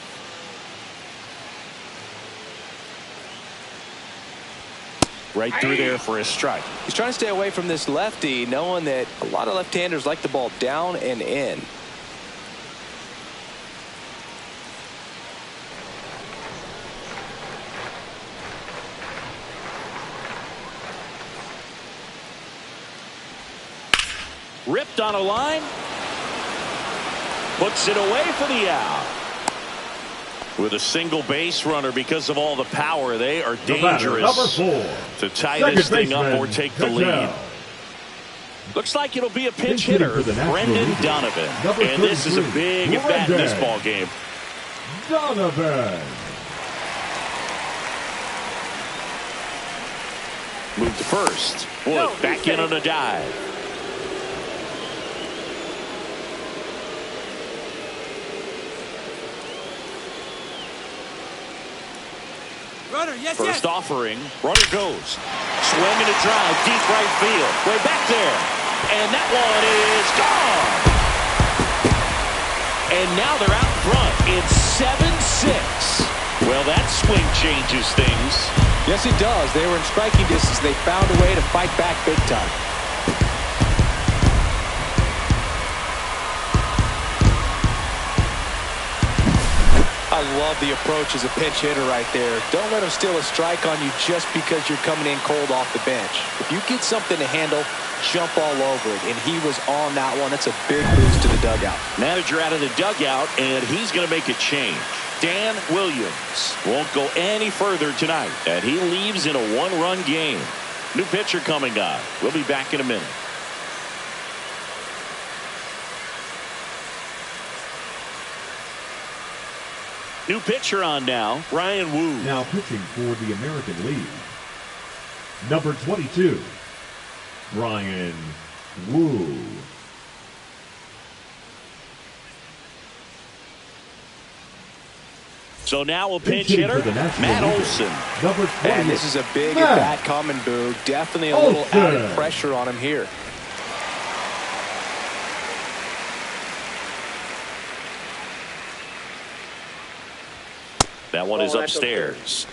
Right through there for a strike. He's trying to stay away from this lefty, knowing that a lot of left-handers like the ball down and in. Ripped on a line. Puts it away for the out. With a single base runner, because of all the power, they are dangerous to tie this thing up or take the lead. Looks like it'll be a pinch hitter, Brendan Donovan. And this is a big at bat in this ball game. Donovan. Move to first. Wood back in on a dive. First offering, runner goes. Swinging a drive, deep right field. Way back there. And that one is gone. And now they're out front. It's 7-6. Well, that swing changes things. Yes, it does. They were in striking distance. They found a way to fight back big time. I love the approach as a pinch hitter right there. Don't let him steal a strike on you just because you're coming in cold off the bench. If you get something to handle, jump all over it. And he was on that one. That's a big boost to the dugout. Manager out of the dugout, and he's going to make a change. Dan Williams won't go any further tonight, and he leaves in a one-run game. New pitcher coming up. We'll be back in a minute. New pitcher on now, Ryan Wu. Now pitching for the American League, number 22, Ryan Wu. So now a pinch hitter, Matt Olson. Number 20. And this is a big at-bat coming, Boog. Definitely a little added pressure on him here. That one is upstairs.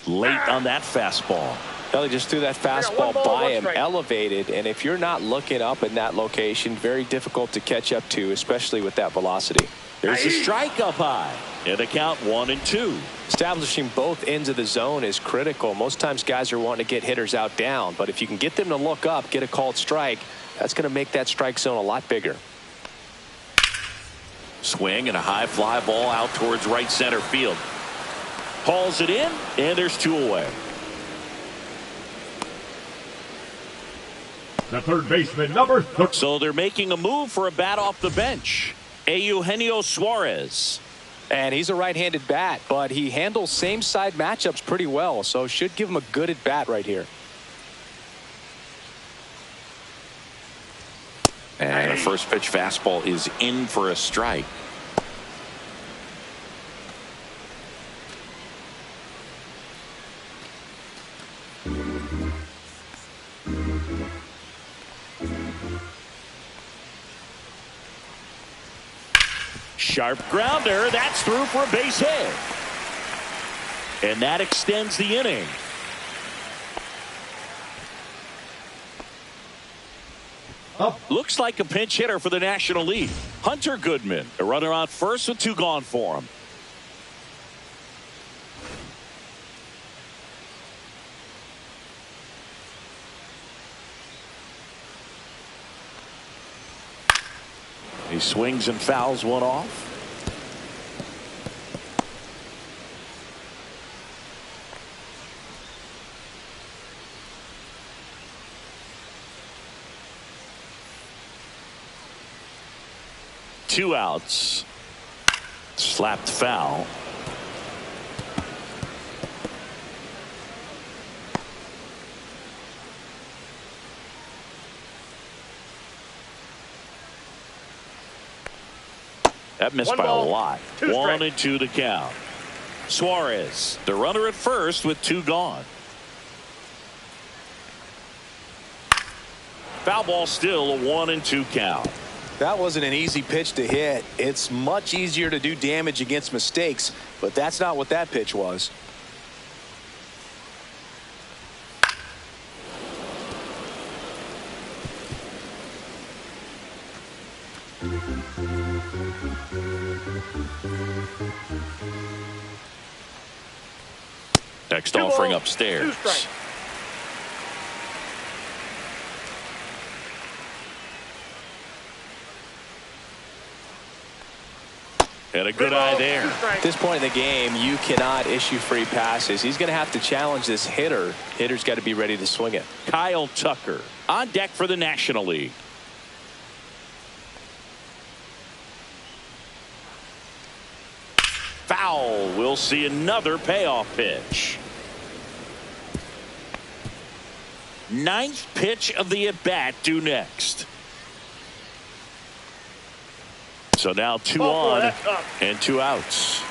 Late on that fastball. Kelly just threw that fastball by him, elevated, and if you're not looking up in that location, very difficult to catch up to, especially with that velocity. There's a strike up high. And the count 1-2. Establishing both ends of the zone is critical. Most times guys are wanting to get hitters out down, but if you can get them to look up, get a called strike, that's going to make that strike zone a lot bigger. Swing and a high fly ball out towards right center field. Hauls it in, and there's 2 away. The third baseman, number 30. So they're making a move for a bat off the bench. Eugenio Suarez. And he's a right-handed bat, but he handles same-side matchups pretty well, so should give him a good at-bat right here. And a first pitch fastball is in for a strike. Sharp grounder. That's through for a base hit. And that extends the inning. Up. Looks like a pinch hitter for the National League. Hunter Goodman, a runner on first with 2 gone for him. He swings and fouls one off. Two outs. Slapped foul. That missed by a lot. 1-2 to count. Suarez, the runner at first with 2 gone. Foul ball, still a 1-2 count. That wasn't an easy pitch to hit. It's much easier to do damage against mistakes, but that's not what that pitch was. Next offering upstairs. And a good eye there. At this point in the game, you cannot issue free passes. He's going to have to challenge this hitter. Hitter's got to be ready to swing it. Kyle Tucker on deck for the National League. Foul. We'll see another payoff pitch. 9th pitch of the at-bat due next. So now 2 on and 2 outs.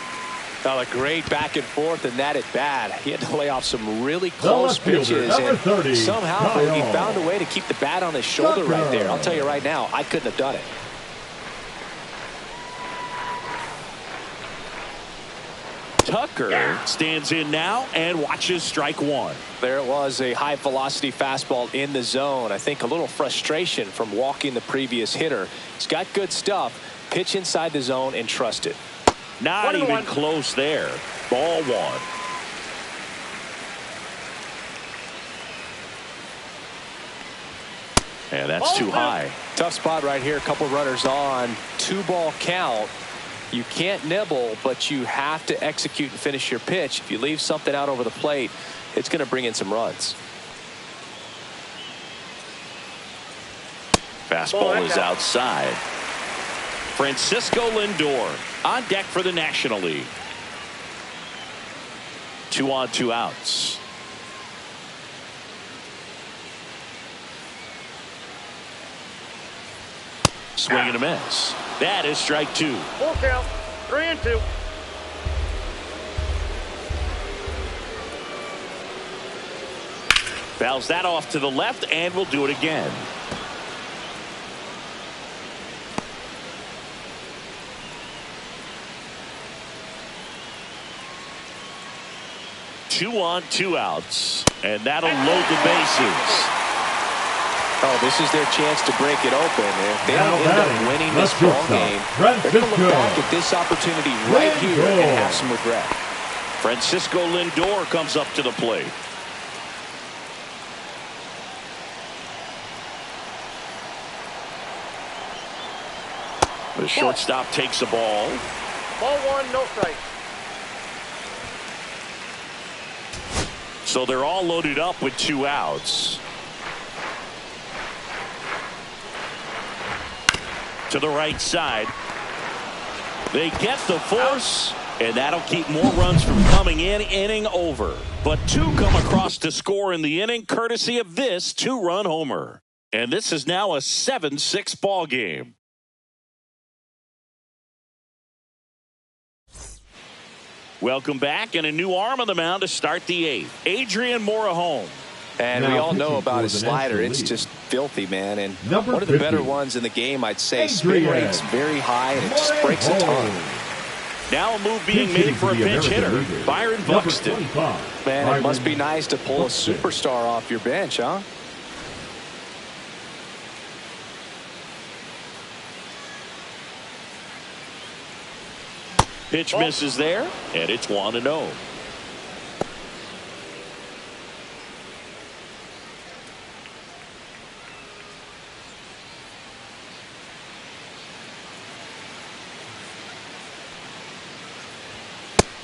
Now a great back and forth in that at bat. He had to lay off some really close pitches, and 30, somehow he found a way to keep the bat on his shoulder right there. I'll tell you right now, I couldn't have done it. Tucker stands in now and watches strike one. There it was, a high velocity fastball in the zone. I think a little frustration from walking the previous hitter. He's got good stuff. Pitch inside the zone and trust it. Not even close there. Ball one. And that's too high. Tough spot right here. A couple runners on. 2-ball count. You can't nibble, but you have to execute and finish your pitch. If you leave something out over the plate, it's going to bring in some runs. Fastball is outside. Francisco Lindor on deck for the National League. 2 on, 2 outs. Swing and a miss. That is strike 2. Full count. 3-2. Fouls that off to the left, and we'll do it again. Two on, 2 outs, and that'll load the bases. Oh, this is their chance to break it open. If they don't end up winning this ball game, they're going to look back at this opportunity right here and have some regret. Francisco Lindor comes up to the plate. The shortstop takes a ball. Ball 1, no strike. So they're all loaded up with 2 outs. To the right side. They get the force, and that'll keep more runs from coming in. Inning over. But 2 come across to score in the inning, courtesy of this 2-run homer. And this is now a 7-6 ball game. Welcome back, and a new arm on the mound to start the 8th. Adrian Morejon. And we all know about his slider. It's just filthy, man. And one of the better ones in the game, I'd say. Spin rate's very high, and it just breaks a ton. Now a move being made for a pinch hitter, Byron Buxton. Man, it must be nice to pull a superstar off your bench, huh? Pitch misses there, and it's 1-0.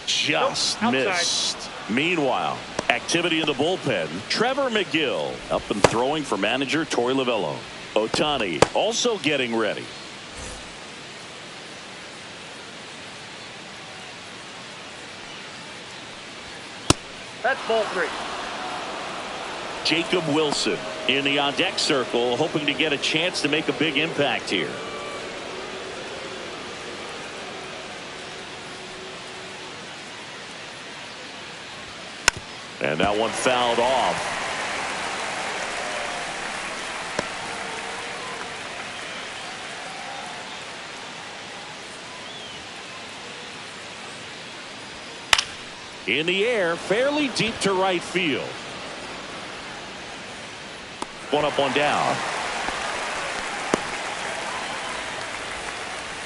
Just missed. Meanwhile, activity in the bullpen. Trevor McGill up and throwing for manager Torey Lovullo. Ohtani also getting ready. That's ball 3. Jacob Wilson in the on-deck circle, hoping to get a chance to make a big impact here. And that one fouled off. In the air, fairly deep to right field. One up, one down.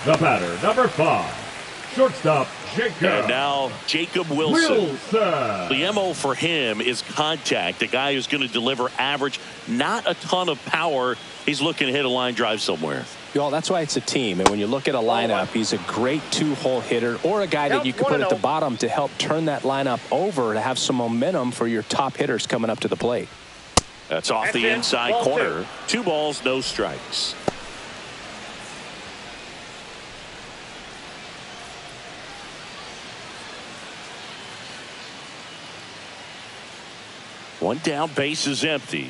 The batter, number 5, shortstop Jacob. And now Jacob Wilson. The MO for him is contact. A guy who's going to deliver average, not a ton of power. He's looking to hit a line drive somewhere. Y'all, that's why it's a team. And when you look at a lineup, he's a great 2-hole hitter, or a guy that you can put at the bottom to help turn that lineup over to have some momentum for your top hitters coming up to the plate. That's off the inside corner. 2 balls, no strikes. One down, base is empty.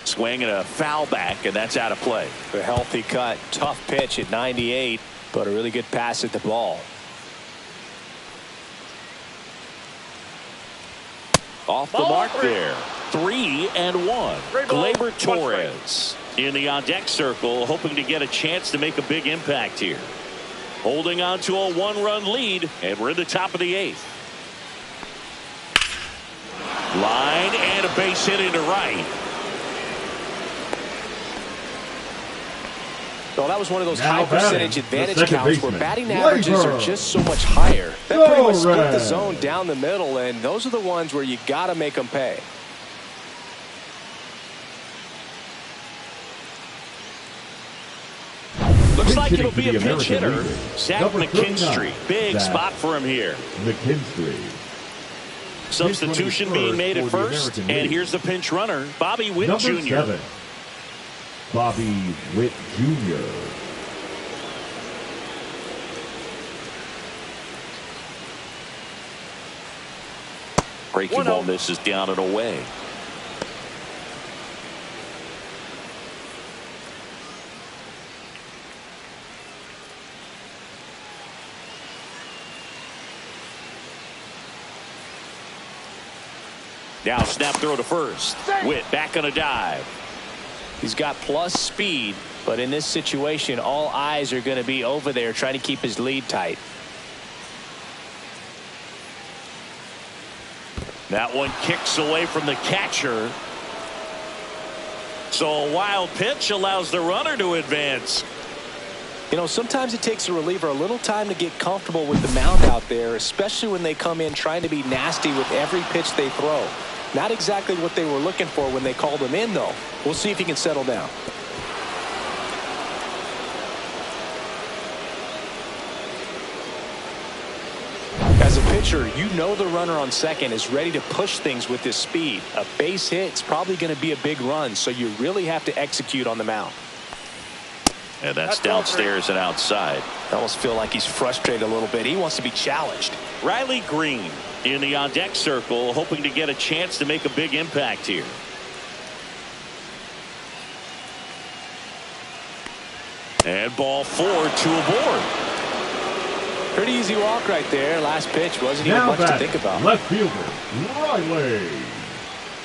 Swing and a foul back, and that's out of play. A healthy cut, tough pitch at 98, but a really good pass at the ball. Off the mark there. 3-1. Gleyber Torres in the on-deck circle, hoping to get a chance to make a big impact here. Holding on to a one-run lead, and we're in the top of the 8th. Line and a base hit into right. Well, that was one of those Now high percentage batting, advantage counts baseman, where batting averages are just so much higher. That pretty much split the zone down the middle, and those are the ones where you got to make them pay. Looks like it'll be a pinch hitter. Zach McKinstry. Big spot for him here. McKinstry. Substitution being made at first, and here's the pinch runner, Bobby Witt Number Jr. 7, Bobby Witt Jr. Breaking ball misses down and away. Now snap throw to first. Witt back on a dive. He's got plus speed, but in this situation, all eyes are going to be over there trying to keep his lead tight. That one kicks away from the catcher. So a wild pitch allows the runner to advance. You know, sometimes it takes a reliever a little time to get comfortable with the mound out there, especially when they come in trying to be nasty with every pitch they throw. Not exactly what they were looking for when they called him in, though. We'll see if he can settle down. As a pitcher, you know the runner on second is ready to push things with his speed. A base hit's probably going to be a big run, so you really have to execute on the mound. And that's downstairs and outside. I almost feel like he's frustrated a little bit. He wants to be challenged. Riley Green in the on-deck circle, hoping to get a chance to make a big impact here. And ball 4, 2 aboard. Pretty easy walk right there. Last pitch wasn't even much to think about. Left fielder, Riley.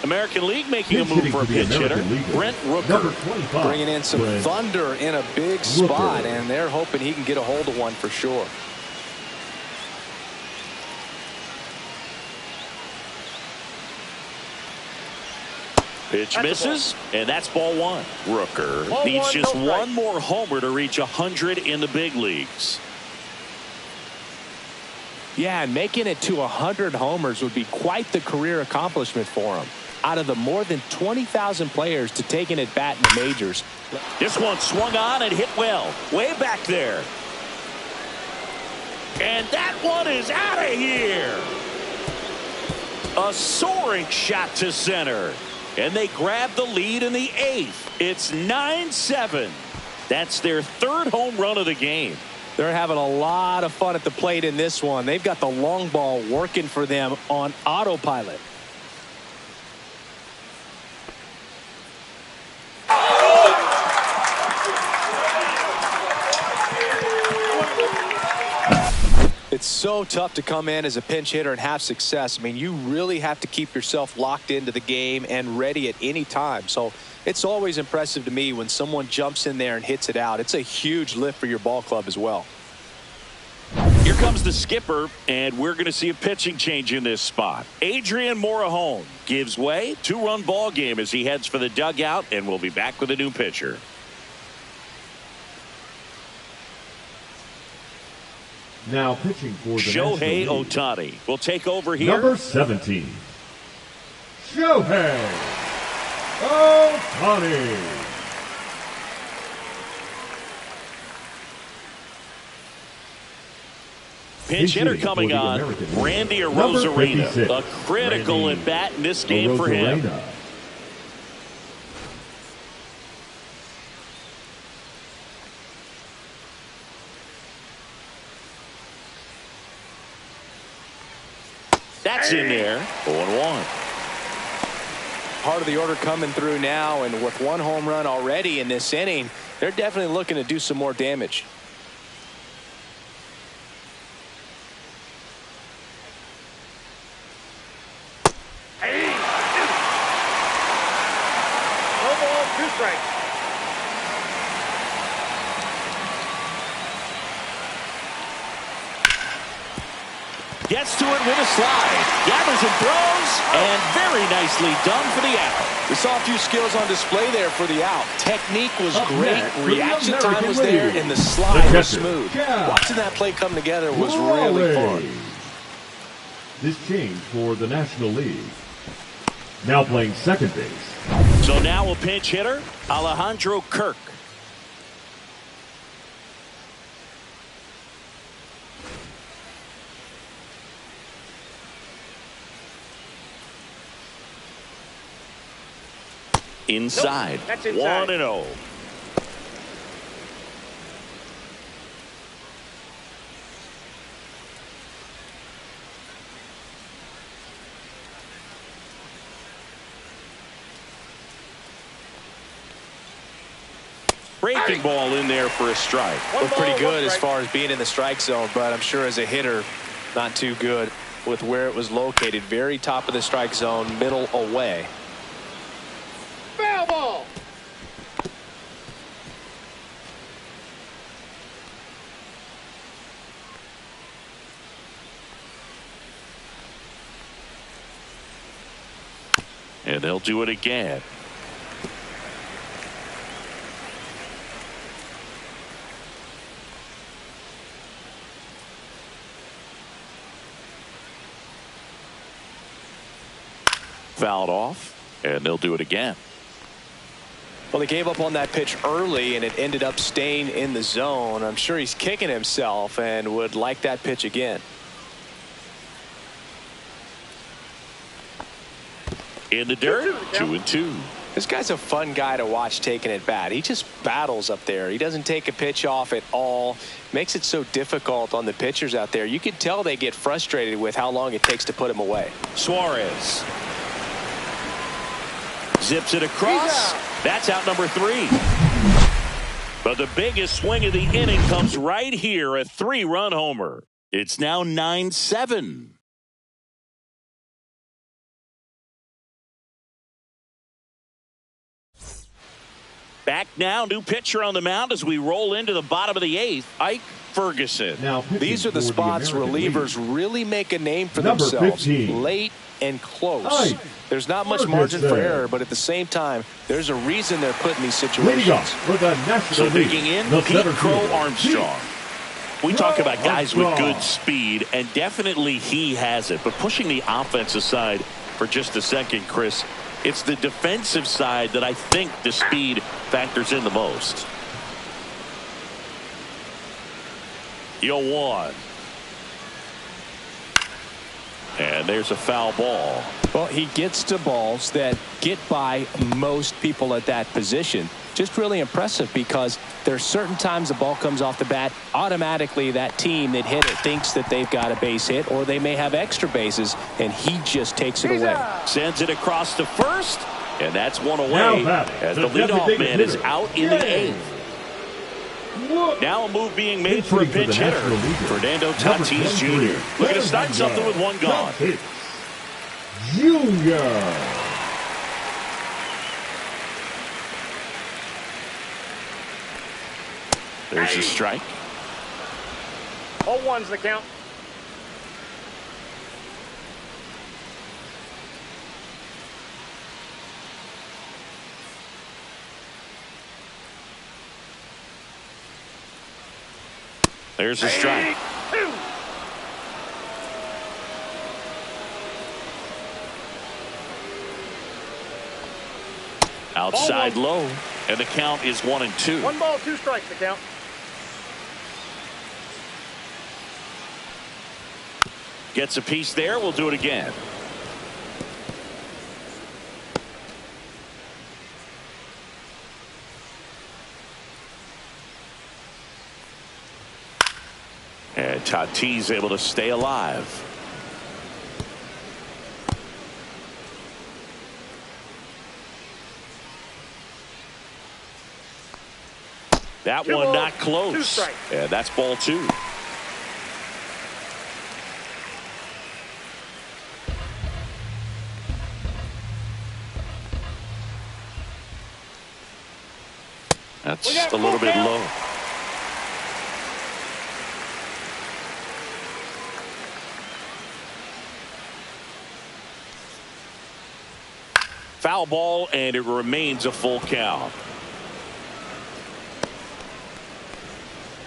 American League making a move for a pinch hitter. Brent Rooker. Bringing in some thunder in a big spot, and they're hoping he can get a hold of one for sure. Pitch misses, and that's ball 1. Rooker needs just one more homer to reach 100 in the big leagues. Yeah, and making it to 100 homers would be quite the career accomplishment for him. Out of the more than 20,000 players to take an at-bat in the majors. This one swung on and hit well. Way back there. And that one is out of here. A soaring shot to center. And they grab the lead in the 8th. It's 9-7. That's their 3rd home run of the game. They're having a lot of fun at the plate in this one. They've got the long ball working for them on autopilot. It's so tough to come in as a pinch hitter and have success. I mean, you really have to keep yourself locked into the game and ready at any time. So it's always impressive to me when someone jumps in there and hits it out. It's a huge lift for your ball club as well. Here comes the skipper, and we're going to see a pitching change in this spot. Adrian Morejon gives way. 2-run ball game as he heads for the dugout, and we'll be back with a new pitcher. Now pitching for the Shohei Ohtani will take over here. Number 17, Shohei Ohtani. Pinch hitter coming on, Randy Arozarena. A critical at bat in this game for him. That's in there. 0-1. Part of the order coming through now, and with 1 home run already in this inning, they're definitely looking to do some more damage. Gets to it with a slide. Gathers and throws, and very nicely done for the out. We saw a few skills on display there for the out. Technique was great. Reaction time was there, and the slide was smooth. Watching that play come together was really fun. This change for the National League. Now playing second base. So now a pinch hitter, Alejandro Kirk. Inside. Nope, that's inside. 1-0. Breaking ball in there for a strike. Looked pretty good as far as being in the strike zone, but I'm sure as a hitter, not too good with where it was located. Very top of the strike zone, middle away. Foul ball. And they'll do it again. Fouled off, and they'll do it again. Well, they gave up on that pitch early, and it ended up staying in the zone. I'm sure he's kicking himself and would like that pitch again. In the dirt, 2-2. This guy's a fun guy to watch taking at bat. He just battles up there. He doesn't take a pitch off at all. Makes it so difficult on the pitchers out there. You can tell they get frustrated with how long it takes to put him away. Suarez zips it across. That's out number 3. But the biggest swing of the inning comes right here, a 3-run homer. It's now 9-7. Back now, new pitcher on the mound as we roll into the bottom of the 8th, Ike Ferguson. Now, these are the spots relievers really make a name for themselves. 15. Late and close. There's not much margin for error, but at the same time, there's a reason they're put in these situations. So digging in, Pete Crow Armstrong. We talk about guys with good speed, and definitely he has it. But pushing the offense aside for just a second, Chris, it's the defensive side that I think the speed factors in the most. 0-1. And there's a foul ball. Well, he gets to balls that get by most people at that position. Just really impressive because there's certain times the ball comes off the bat, automatically that team that hit it thinks that they've got a base hit or they may have extra bases, and he just takes it away. Sends it across to first, and that's one away as the leadoff man is out in the 8th. Now a move being made for a pinch hitter, Fernando Tatis Jr. Looking to start something with one gone. Junior. There's a strike. 0-1's the count. There's a strike. Outside low, and the count is 1-2. 1 ball, 2 strikes, the count. Gets a piece there. We'll do it again. And Tatis able to stay alive. That one not close. And that's ball 2. That's a little bit low. foul ball, and it remains a full count.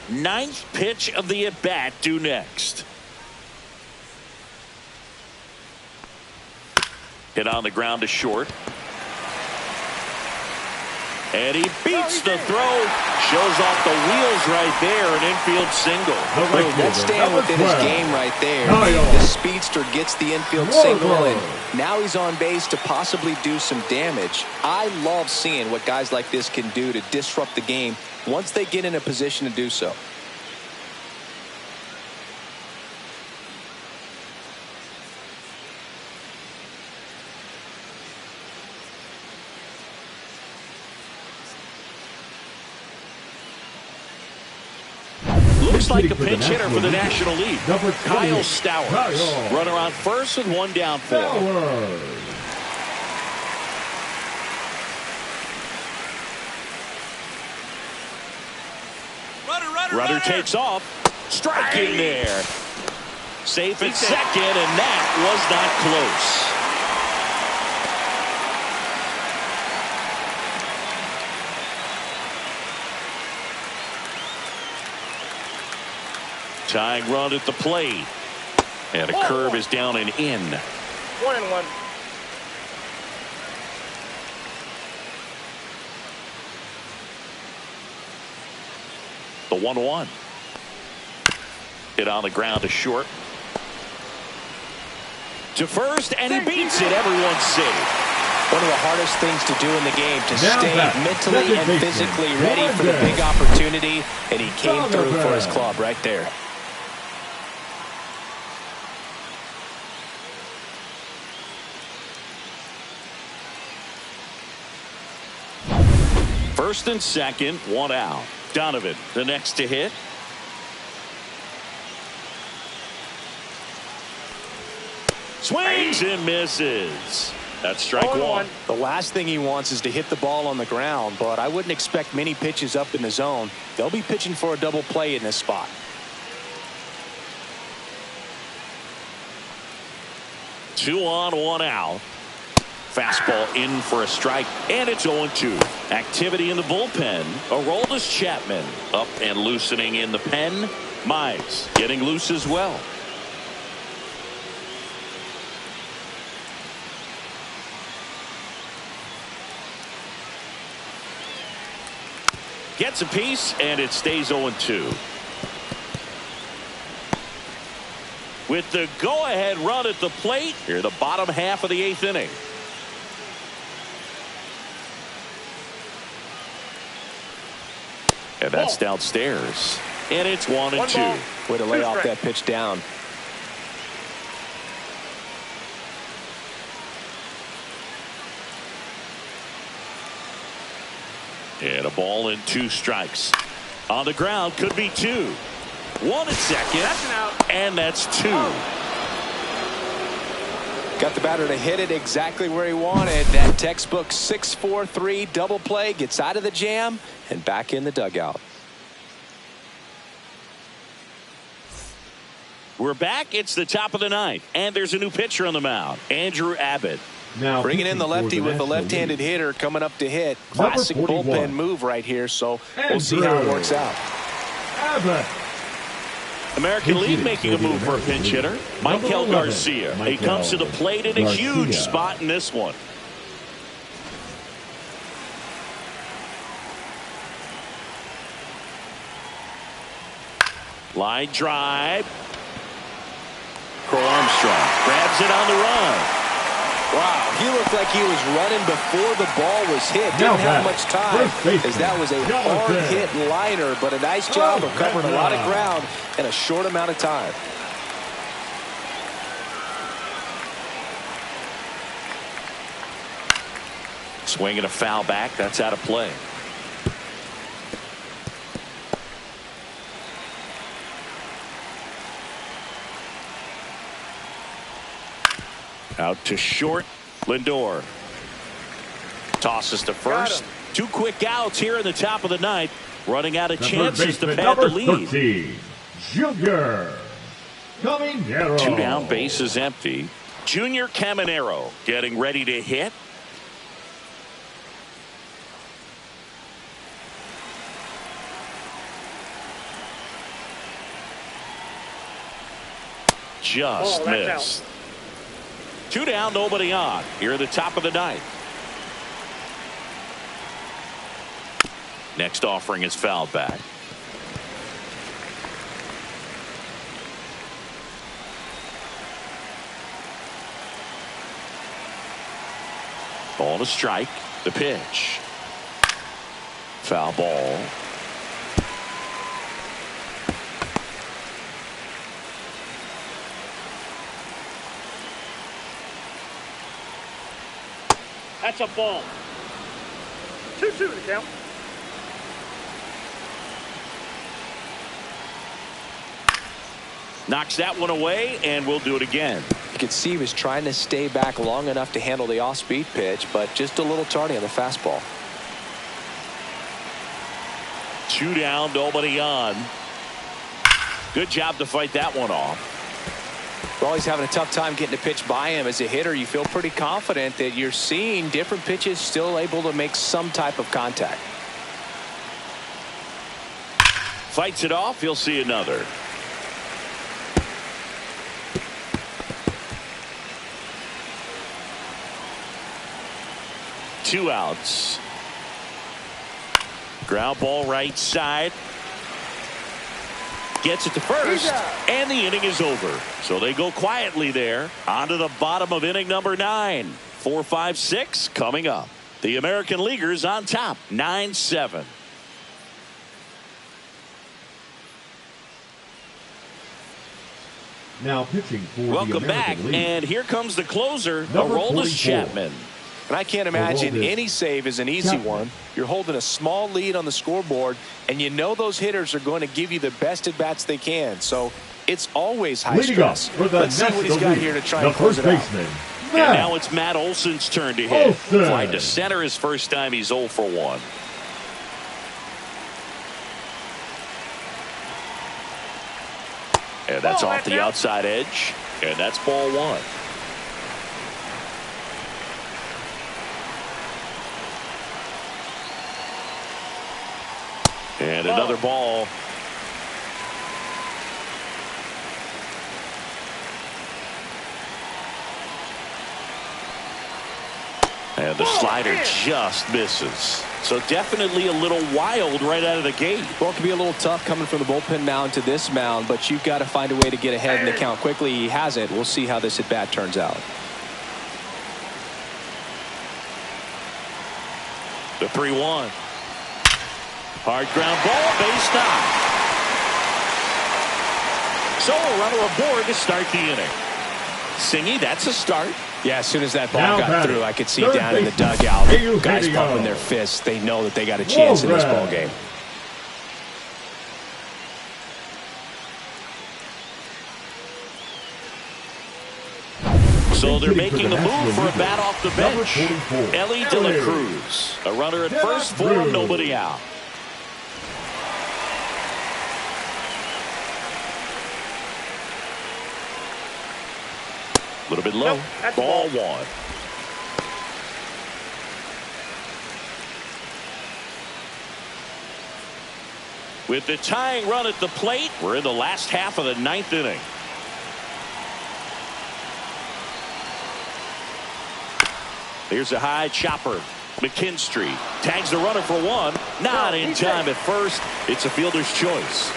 Ninth pitch of the at-bat due next. Hit on the ground to short. And he beats the throw. Shows off the wheels right there. An infield single. That's staying within his game right there. The speedster gets the infield single, and now he's on base to possibly do some damage. I love seeing what guys like this can do to disrupt the game once they get in a position to do so. Looks like a pinch hitter for the National League. Kyle Stowers. Runner on first with one down for him. Runner takes off. Striking there. Safe at second, and that was not close. Tying run at the plate. And a curve is down and in. 1-1. The 1-1. Hit on the ground to short. To first, and he beats it. Everyone's safe. One of the hardest things to do in the game, to stay mentally and physically ready for the big opportunity, and he came through for his club right there. First and second, one out. Donovan, the next to hit. Swings and misses. That's strike one. The last thing he wants is to hit the ball on the ground, but I wouldn't expect many pitches up in the zone. They'll be pitching for a double play in this spot. Two on, one out. Fastball in for a strike, and it's 0-2. Activity in the bullpen. Aroldis Chapman up and loosening in the pen. Mize getting loose as well. Gets a piece, and it stays 0-2. With the go-ahead run at the plate, here the bottom half of the eighth inning. And that's downstairs. And it's 1-2. Way to lay off that pitch down. And a ball and two strikes. On the ground, could be two. One at second. That's an out. And that's two. Got the batter to hit it exactly where he wanted. That textbook 6-4-3 double play, gets out of the jam and back in the dugout. We're back. It's the top of the ninth, and there's a new pitcher on the mound, Andrew Abbott. Now bringing in the lefty with a left-handed hitter coming up to hit. Classic bullpen move right here, so we'll see how it works out. Abbott. American League making a move for a pinch hitter. Michael Garcia. He comes to the plate in a huge spot in this one. Line drive. Crow Armstrong grabs it on the run. Wow, he looked like he was running before the ball was hit. Didn't have much time, as that was a hard-hit liner, but a nice job of covering a lot of ground in a short amount of time. Swinging a foul back. That's out of play. Out to short. Lindor tosses to first. Two quick outs here in the top of the ninth. Running out of chances to pad the lead. 13, Junior Caminero. Two down, bases empty. Junior Caminero getting ready to hit. just missed. 2 down, nobody on here at the top of the ninth. Next offering is fouled back. Ball to strike. The pitch. Foul ball. That's a ball. 2-2 to count. Knocks that one away, and we'll do it again. You could see he was trying to stay back long enough to handle the off-speed pitch, but just a little tardy on the fastball. 2 down, nobody on. Good job to fight that one off. Well, he's having a tough time getting a pitch by him. As a hitter, you feel pretty confident that you're seeing different pitches still able to make some type of contact. Fights it off. He'll see another. Two outs. Ground ball right side. Gets it to first, and the inning is over. So they go quietly there. On to the bottom of inning number 9. 4, 5, 6 coming up. The American Leaguers on top, 9-7. Now pitching for Welcome the back, American League. and here comes the closer, Number Aroldis 44. Chapman. And I can't imagine Aroldis any save is an easy Chapman. one. You're holding a small lead on the scoreboard, and you know those hitters are going to give you the best at-bats they can. So it's always high Leading stress. up for the Let's see what he's National got League, here to try the and close first it out. baseman. And now it's Matt Olson's turn to hit. Olson. Fly to center his first time. He's 0 for 1. And that's off the outside edge. And that's ball 1. And another ball. And the slider just misses. So definitely a little wild right out of the gate. Well, it can be a little tough coming from the bullpen mound to this mound, but you've got to find a way to get ahead in the count quickly. He has it. We'll see how this at-bat turns out. The 3-1. Hard ground ball, base knock. So a runner aboard to start the inning. Singy, that's a start. Yeah, as soon as that ball Now got batting, through, I could see third down in the baseman, dugout, Eugenio. guys pumping their fists. They know that they got a chance in this ball game. So they're Hitting making for the the move for a National bat off the Number bench. 44, Ellie De La Cruz. A runner at De La first for him, Cruz. nobody out. A little bit low. Nope, that's Ball a ball. 1. With the tying run at the plate, we're in the last half of the 9th inning. Here's a high chopper. McKinstry tags the runner for 1. Not in time at first. It's a fielder's choice.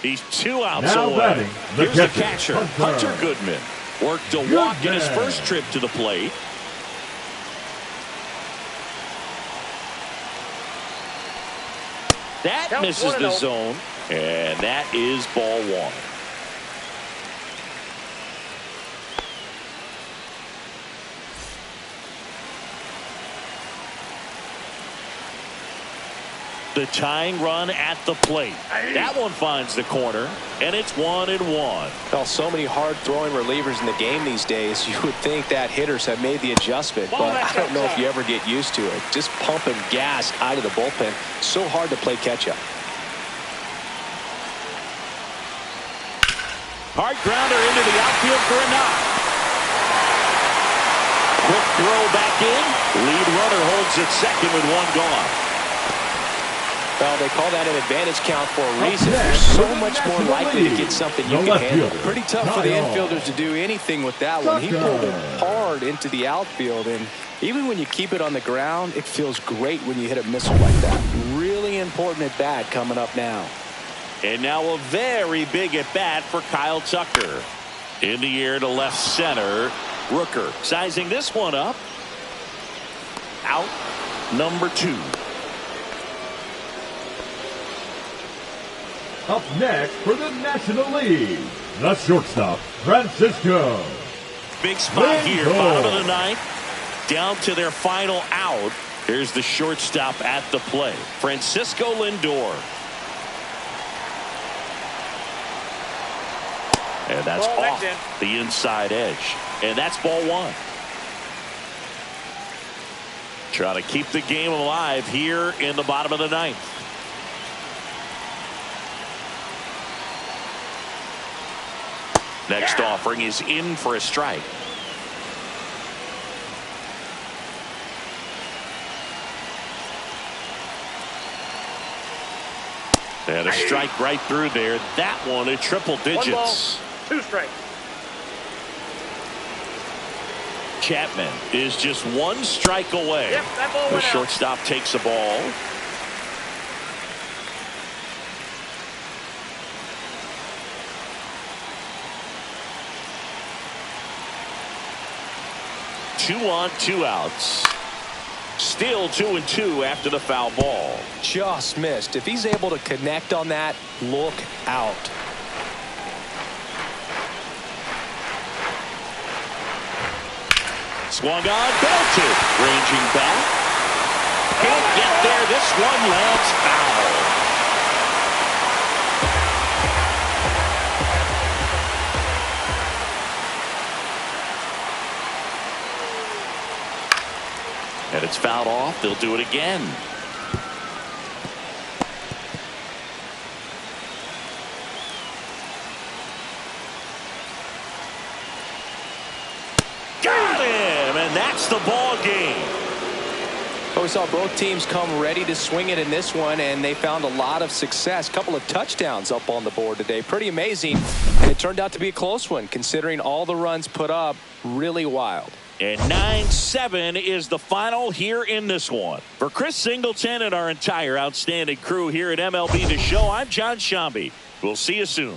He's 2 outs Now away. batting, the Here's the catcher, catcher, Hunter. Hunter Goodman. Worked a walk in his first trip to the plate. That Count misses 1-0. the zone, and that is ball 1. The tying run at the plate. That one finds the corner, and it's 1-1. Well, so many hard-throwing relievers in the game these days, you would think that hitters have made the adjustment, but I don't know if you ever get used to it. Just pumping gas out of the bullpen. So hard to play catch-up. Hard grounder into the outfield for a knock. quick throw back in. Lead runner holds at second with one gone. Well, they call that an advantage count for a reason. You're so much more likely to get something you can handle. Pretty tough for the infielders to do anything with that one. He pulled it hard into the outfield, and even when you keep it on the ground, it feels great when you hit a missile like that. Really important at bat coming up now. And now a very big at bat for Kyle Tucker. In the air to left center. Rooker sizing this one up. Out number 2. Up next for the National League, the shortstop, Francisco. Big spot here, bottom of the ninth. Down to their final out. Here's the shortstop at the plate, Francisco Lindor. And that's off the inside edge. And that's ball 1. Trying to keep the game alive here in the bottom of the ninth. Next offering is in for a strike. And a strike right through there. That one at triple digits. 1 ball, 2 strikes. Chapman is just 1 strike away. Yep, that ball The went shortstop takes a ball. Two on, 2 outs. Still 2-2 after the foul ball. Just missed. If he's able to connect on that, look out. Swung on, belted. Ranging back. Can't get there. This one lands foul. And it's fouled off. They'll do it again. Got him, and that's the ball game. Well, we saw both teams come ready to swing it in this one, and they found a lot of success. Couple of touchdowns up on the board today. Pretty amazing, and it turned out to be a close one, considering all the runs put up. Really wild. And 9-7 is the final here in this one. For Chris Singleton and our entire outstanding crew here at MLB The Show, I'm John Shambi. We'll see you soon.